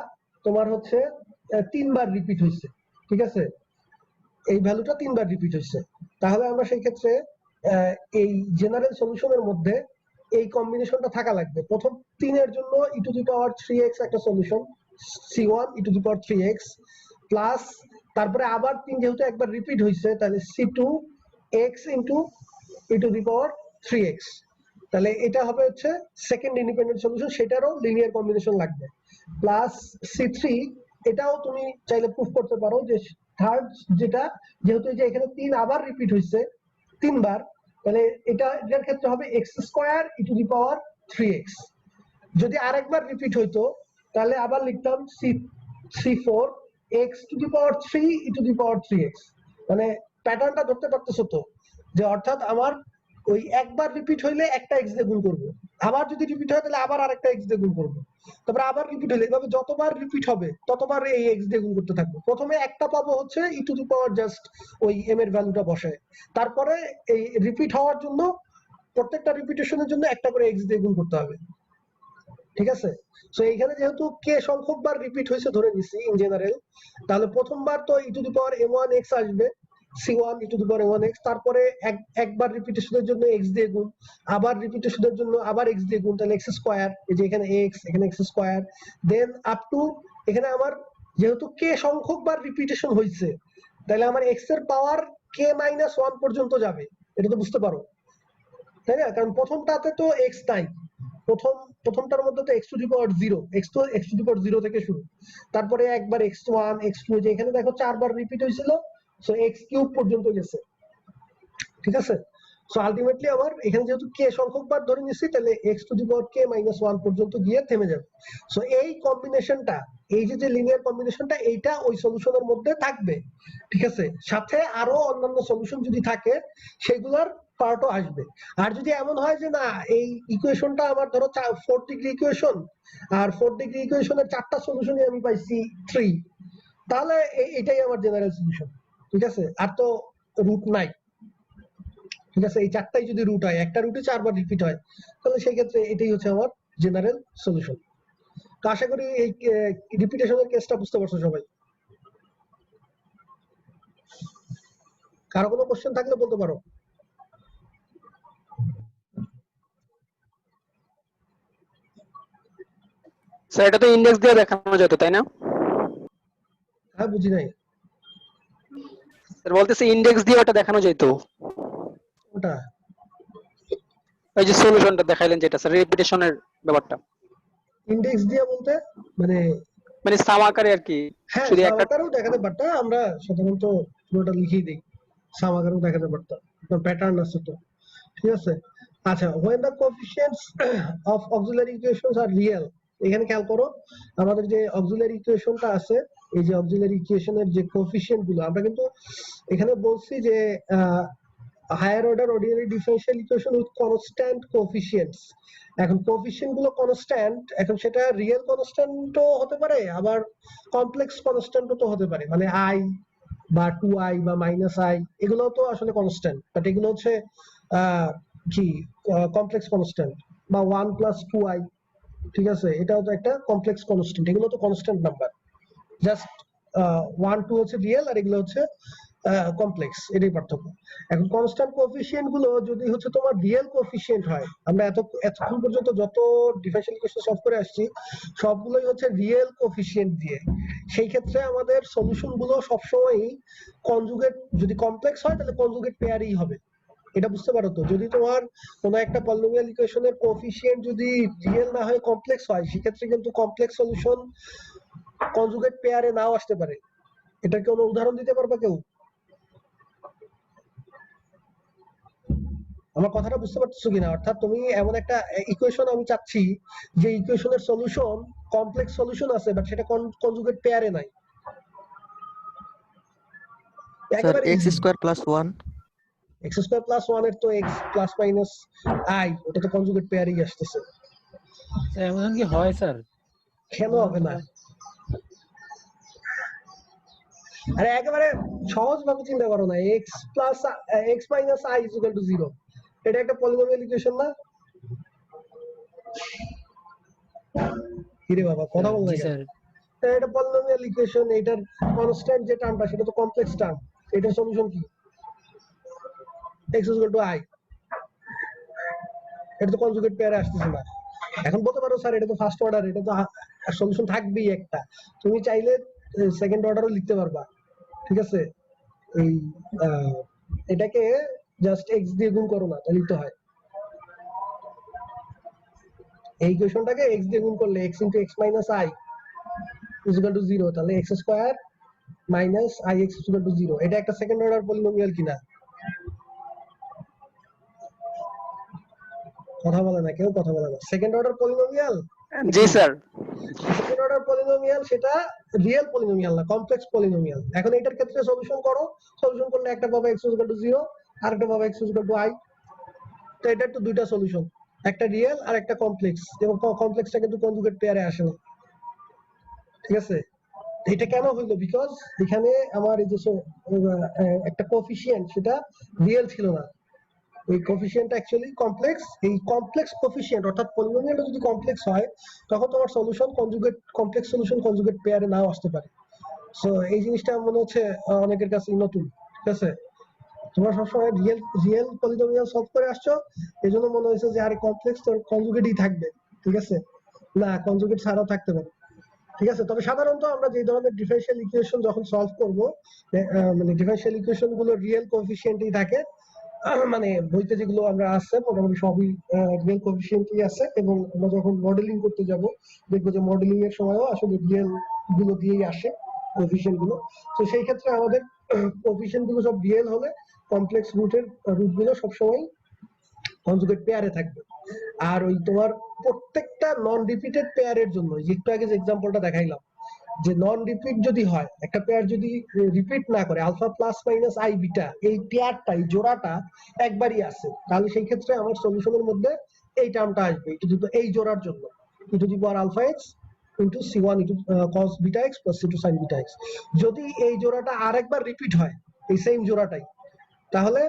তোমার হচ্ছে 3 বার রিপিট হয়েছে, ঠিক আছে, এই ভ্যালুটা 3 বার রিপিট হয়েছে, তাহলে আমরা সেই ক্ষেত্রে এই জেনারেল সলিউশনের মধ্যে এই কম্বিনেশনটা থাকা লাগবে। প্রথম 3 এর জন্য e to the power 3x একটা solution c1 e to the power 3x plus তারপরে আবার 3 যেহেতু একবার রিপিট হয়েছে তাহলে c2 x into e to the power 3x, তাহলে এটা হবে হচ্ছে সেকেন্ড ইন্ডিপেন্ডেন্ট সলিউশন, সেটারও লিনিয়ার কম্বিনেশন লাগবে, প্লাস c3 এটাও তুমি চাইলে প্রুফ করতে পারো যে থার্ড যেটা যেহেতু এই যে এখানে 3 আবার রিপিট হয়েছে 3 বার, তাহলে এটার ক্ষেত্রে হবে x square e to the power 3x। যদি আরেকবার রিপিট হইতো তাহলে আবার লিখতাম c4 x to the power 3 e to the power 3x। মানে প্যাটার্নটা ধরতে পারতেছো তো, যে অর্থাৎ আমার ওই একবার রিপিট হইলে একটা x দিয়ে গুণ করব, আবার যদি রিপিট হয় তাহলে আবার আরেকটা x দিয়ে গুণ করব, তারপর আবার রিপিট হলে এভাবে যতবার রিপিট হবে ততবার এই x দিয়ে গুণ করতে থাকবো। প্রথমে একটা পাবো হচ্ছে e to the power just ওই m এর ভ্যালুটা বসায়, তারপরে এই রিপিট হওয়ার জন্য প্রত্যেকটা রিপিটেশনের জন্য একটা করে x দিয়ে গুণ করতে হবে, ঠিক আছে। সো এইখানে যেহেতু k সংখ্যক বার রিপিট হয়েছে ধরে নিছি ইন জেনারেল, তাহলে প্রথমবার তো e to the power m1x আসবে c1 e to the power m1x, তারপরে একবার রিপিটেশনের জন্য x দিয়ে গুণ, আবার রিপিটেশনের জন্য আবার x দিয়ে গুণ, তাহলে x স্কয়ার, এই যে এখানে x এখানে x স্কয়ার, দেন আপ টু এখানে আমার যেহেতু k সংখ্যক বার রিপিটেশন হয়েছে তাহলে আমার x এর পাওয়ার k মাইনাস 1 পর্যন্ত যাবে, এটা তো বুঝতে পারো তাই না, কারণ প্রথমটাতে তো x নাই, প্রথমটার মধ্যে তো x to the power 0, x to the power 0 থেকে শুরু, তারপরে একবার x1 x2, যে এখানে দেখো 4 বার রিপিট হয়েছিল, সো x কিউব পর্যন্ত গেছে, ঠিক আছে। সো আলটিমেটলি আমার এখানে যেহেতু k সংখ্যক বার ধরে নিছি তাহলে x to the power k minus 1 পর্যন্ত গিয়ে থেমে যাবে। সো এই কম্বিনেশনটা, এই যে লিনিয়ার কম্বিনেশনটা, এইটা ওই সলিউশনের মধ্যে থাকবে, ঠিক আছে, সাথে আরো অন্যান্য সলিউশন যদি থাকে সেগুলোর পার্টও আসবে। আর যদি এমন হয় যে না এই ইকুয়েশনটা আমার ধরো 4 ডিগ্রি ইকুয়েশন, আর 4 ডিগ্রি ইকুয়েশনের 4টা সলিউশনই আমি পাইছি 3, তাহলে এটাই আমার জেনারেল সলিউশন, ঠিক আছে, আর তো রুট নাই, ঠিক আছে, এই 4টাই যদি রুট হয়, একটা রুটে 4 বার রিপিট হয়, তাহলে সেই ক্ষেত্রে এটাই হচ্ছে আমার জেনারেল সলিউশন। তো আশা করি এই রিপিটেশনের কেসটা বুঝতে পারছো সবাই। কারো কোনো কোশ্চেন থাকলে বলতে পারো। স্যার এটা তো ইন্ডেক্স দিয়ে দেখানো যেত তাই না? হ্যাঁ, বুঝি নাই স্যার বলতেছে ইন্ডেক্স দিয়ে ওটা দেখানো যেত, ওটা ওই যে সলিউশনটা দেখাইলেন যেটা স্যার রিপিটেশনের ব্যাপারটা, ইনডেক্স দিয়ে বলতে মানে মানে সাম আকারে আর কি, হ্যাঁ শুধু একটা সামাকারও দেখাতে পারতাম, আমরা সাধারণত পুরোটা লিখেই দিই, সামাকারও দেখাতে পারতাম, প্যাটার্ন আছে তো, ঠিক আছে। আচ্ছা, when the coefficients of auxiliary equations are real, এখানে খেয়াল করো আমাদের যে অক্সিলারি ইকুয়েশনটা আছে, এই যে অক্সিলারি ইকুয়েশনের যে কোএফিসিয়েন্ট গুলো আমরা কিন্তু এখানে বলছি যে higher order ordinary differential equation with constant coefficients. এখন কোএফিসিয়েন্ট গুলো কনস্ট্যান্ট, এখন সেটা রিয়েল কনস্ট্যান্টও হতে পারে আবার কমপ্লেক্স কনস্ট্যান্টও তো হতে পারে, মানে i বা 2i বা -i এগুলো তো আসলে কনস্ট্যান্ট, বাট এগুলো হচ্ছে কি কমপ্লেক্স কনস্ট্যান্ট, বা 1 + 2i, ঠিক আছে, এটাও তো একটা কমপ্লেক্স কনস্ট্যান্ট, এগুলো তো কনস্ট্যান্ট নাম্বার, জাস্ট 1 2 হচ্ছে রিয়েল আর এগুলো হচ্ছে কমপ্লেক্স, এটাই পার্থক্য। এখন কনস্ট্যান্ট কোএফিসিয়েন্ট গুলো যদি হচ্ছে তোমার রিয়েল কোএফিসিয়েন্ট হয়, আমরা এতক্ষণ পর্যন্ত যত ডিফারেনশিয়াল ইকুয়েশন সলভ করে আসছি সবগুলোই হচ্ছে রিয়েল কোএফিসিয়েন্ট দিয়ে, সেই ক্ষেত্রে আমাদের সলিউশন গুলো সবসময়ই কনজুগেট, যদি কমপ্লেক্স হয় তাহলে কনজুগেট পেয়ারই হবে, এটা বুঝতে পারো তো। যদি তোমার কোনো একটা পলিনোমিয়াল ইকুয়েশনের কোএফিসিয়েন্ট যদি রিয়েল না হয় কমপ্লেক্স হয়, সেক্ষেত্রে কিন্তু কমপ্লেক্স সলিউশন কনজুগেট পেয়ারে নাও আসতে পারে। এটা কোনো উদাহরণ দিতে পারবে কেউ? আমার কথাটা বুঝতে পারছো কিনা? অর্থাৎ তুমি এমন একটা ইকুয়েশন আমি চাচ্ছি যে ইকুয়েশনের সলিউশন কমপ্লেক্স সলিউশন আছে, বাট সেটা কনজুগেট পেয়ারে নাই, sir x square plus 1, x square plus 1 এর তো x প্লাস মাইনাস i, ওটা তো কনজুগেট পেয়ারেই আসতেছে। স্যার এমন কি হয় স্যার? কেন হবে না? আরে একেবারে সহজ ভাবে চিন্তা করো না, x minus I is equal to 0, এটা একটা পলিনোমিয়াল ইকুয়েশন না? কিরে বাবা কথা বল না জি কেন? স্যার। এটা পলিনোমিয়াল ইকুয়েশন, এটার কনস্ট্যান্ট যে টার্মটা সেটা তো কমপ্লেক্স টার্ম, এটার সলিউশন কি? x is equal to I, এটা তো কনজুগেট পেয়ারে আসতেছে না। এখন বলতে পারো স্যার এটা তো ফার্স্ট অর্ডার, এটা তো সলিউশন থাকবেই একটা, তুমি চাইলে সেকেন্ড অর্ডারও লিখতে পারবা, ঠিক আছে? এই এটাকে জাস্ট x দিয়ে গুণ করো না, তাহলেই তো হয়। এই ইকুয়েশনটাকে x দিয়ে গুণ করলে x into x minus I is equal to 0, তাহলে x square minus ix is equal to 0, এটা একটা সেকেন্ড অর্ডার পলিনোমিয়াল কিনা? কথা বলে না কেউ, কথা বলে না। Second order polynomial? জি স্যার। সেকেন্ড অর্ডার পলিনোমিয়াল সেটা রিয়েল পলিনোমিয়াল না, কমপ্লেক্স পলিনোমিয়াল। এখন এটার ক্ষেত্রে সলিউশন করো, সলিউশন করলে একটা পাবে x is equal to 0 আর একটা পাবে x is equal to I। তো এটার তো দুইটা সলিউশন, একটা রিয়েল আর একটা কমপ্লেক্স, এবং কমপ্লেক্সটা কিন্তু কনজুগেট পেয়ারে আসে না, ঠিক আছে? এটা কেন হইলো? বিকজ এখানে আমার এই যে একটা কোফিশিয়েন্ট সেটা রিয়েল ছিল না, এই কোফিশিয়েন্টটা অ্যাকচুয়ালি কমপ্লেক্স। এই কমপ্লেক্স কোফিশিয়েন্ট অর্থাৎ পলিনোমিয়ালটা যদি কমপ্লেক্স হয় তখন তোমার solution conjugate, complex solution conjugate পেয়ারে নাও আসতে পারে। সো এই জিনিসটা মনে হচ্ছে অনেকের কাছে নতুন, ঠিক আছে? তোমরা সবসময় রিয়েল পলিনোমিয়াল সলভ করে আসছো, এই জন্য মনে হয়েছে যে আরে কমপ্লেক্স তো কনজুগেটই থাকবে, ঠিক আছে? না, কনজুগেট ছাড়াও থাকতে পারে, ঠিক আছে? তবে সাধারণত আমরা যে ধরনের ডিফারেনশিয়াল ইকুয়েশন যখন সলভ করব, মানে ডিফারেনশিয়াল ইকুয়েশন গুলো রিয়েল কোএফিসিয়েন্টই থাকে, মানে বইতে যেগুলো আমরা আছে মোটামুটি সবই রিয়েল কোএফিসিয়েন্টই আছে, এবং আমরা যখন মডেলিং করতে যাব দেখবো যে মডেলিং এর সময়ও আসলে রিয়েল গুলো দিয়েই আসে কোএফিসিয়েন্ট গুলো। তো সেই ক্ষেত্রে আমাদের কোএফিসিয়েন্ট গুলো সব রিয়েল হলে কমপ্লেক্স রুট গুলো সবসময় কনজুগেট পেয়ারে থাকবে। আর ওই তোমার প্রত্যেকটা নন রিপিটেড পেয়ারের জন্য, একটু আগে যে এক্সাম্পলটা দেখাইলাম, যে নন রিপিট যদি হয়, একটা পেয়ার যদি রিপিট না করে, alpha plus minus i beta, এই পেয়ারটা, এই জোড়াটা একবারই আসে, তাহলে সেই ক্ষেত্রে আমার সলিউশনের মধ্যে এই টার্মটা আসবে, এই জোড়ার জন্য e to the power alpha x into c1 into cos beta x plus c2 sin beta x। যদি এই জোড়াটা আরেকবার রিপিট হয়, এই সেম জোড়াটাই, তাহলে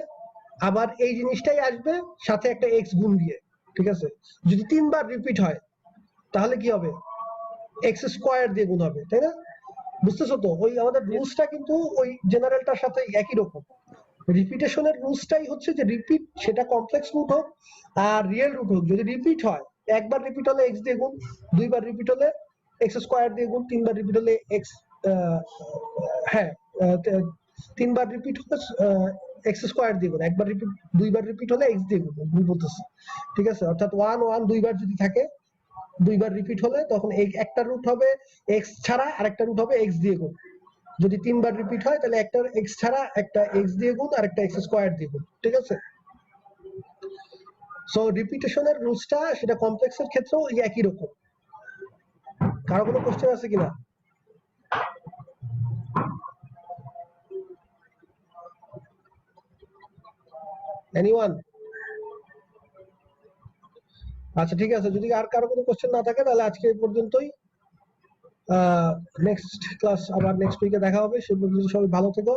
আবার এই জিনিসটাই আসবে সাথে একটা x গুণ দিয়ে, ঠিক আছে? যদি তিনবার রিপিট হয় তাহলে কি হবে? x স্কয়ার দিয়ে গুণ হবে, তাই না? বুঝতেছো তো? ওই আমাদের রুলসটা কিন্তু ওই জেনারেলটার সাথে একই রকম। রিপিটেশনের রুলসটাই হচ্ছে যে রিপিট, সেটা কমপ্লেক্স রুট হোক আর রিয়েল রুট হোক, যদি রিপিট হয়, একবার রিপিট হলে x দিয়ে গুণ, দুইবার রিপিট হলে x স্কয়ার দিয়ে গুণ, তিনবার রিপিট হলে x, হ্যাঁ, তিনবার রিপিট হলে x স্কয়ার দিয়ে গুণ, একবার রিপিট, দুইবার রিপিট হলে x দিয়ে গুণ, ভুল বলতেছি, ঠিক আছে? অর্থাৎ 1 1 দুইবার যদি থাকে, দুইবার রিপিট হলে তখন একটা রুট হবে x ছাড়া আর একটা রুট হবে x দিয়ে গুণ। যদি তিনবার রিপিট হয় তাহলে একটা x ছাড়া একটা x দিয়ে গুণ আর একটা x স্কয়ার দিয়ে গুণ, ঠিক আছে? সো রিপিটেশনের রুলসটা সেটা কমপ্লেক্সের ক্ষেত্রেও একই রকম। কারো কোনো কোশ্চেন আছে কিনা? এনিওয়ান? আচ্ছা ঠিক আছে, যদি আর কারো কোনো কোশ্চেন না থাকে তাহলে আজকে এই পর্যন্তই। নেক্সট ক্লাস আবার নেক্সট উইকে দেখা হবে, সে পর্যন্ত সবাই ভালো থেকো।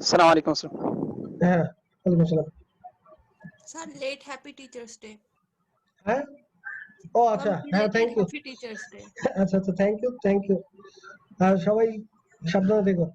আসসালামু আলাইকুম স্যার। হ্যাঁ, ওয়ালাইকুম আসসালাম। Sir late happy teachers day. হ্যাঁ, ও আচ্ছা, হ্যাঁ thank you. Happy teachers day. আচ্ছা আচ্ছা, থ্যাংক ইউ। আর সবাই সাবধানে থেকো।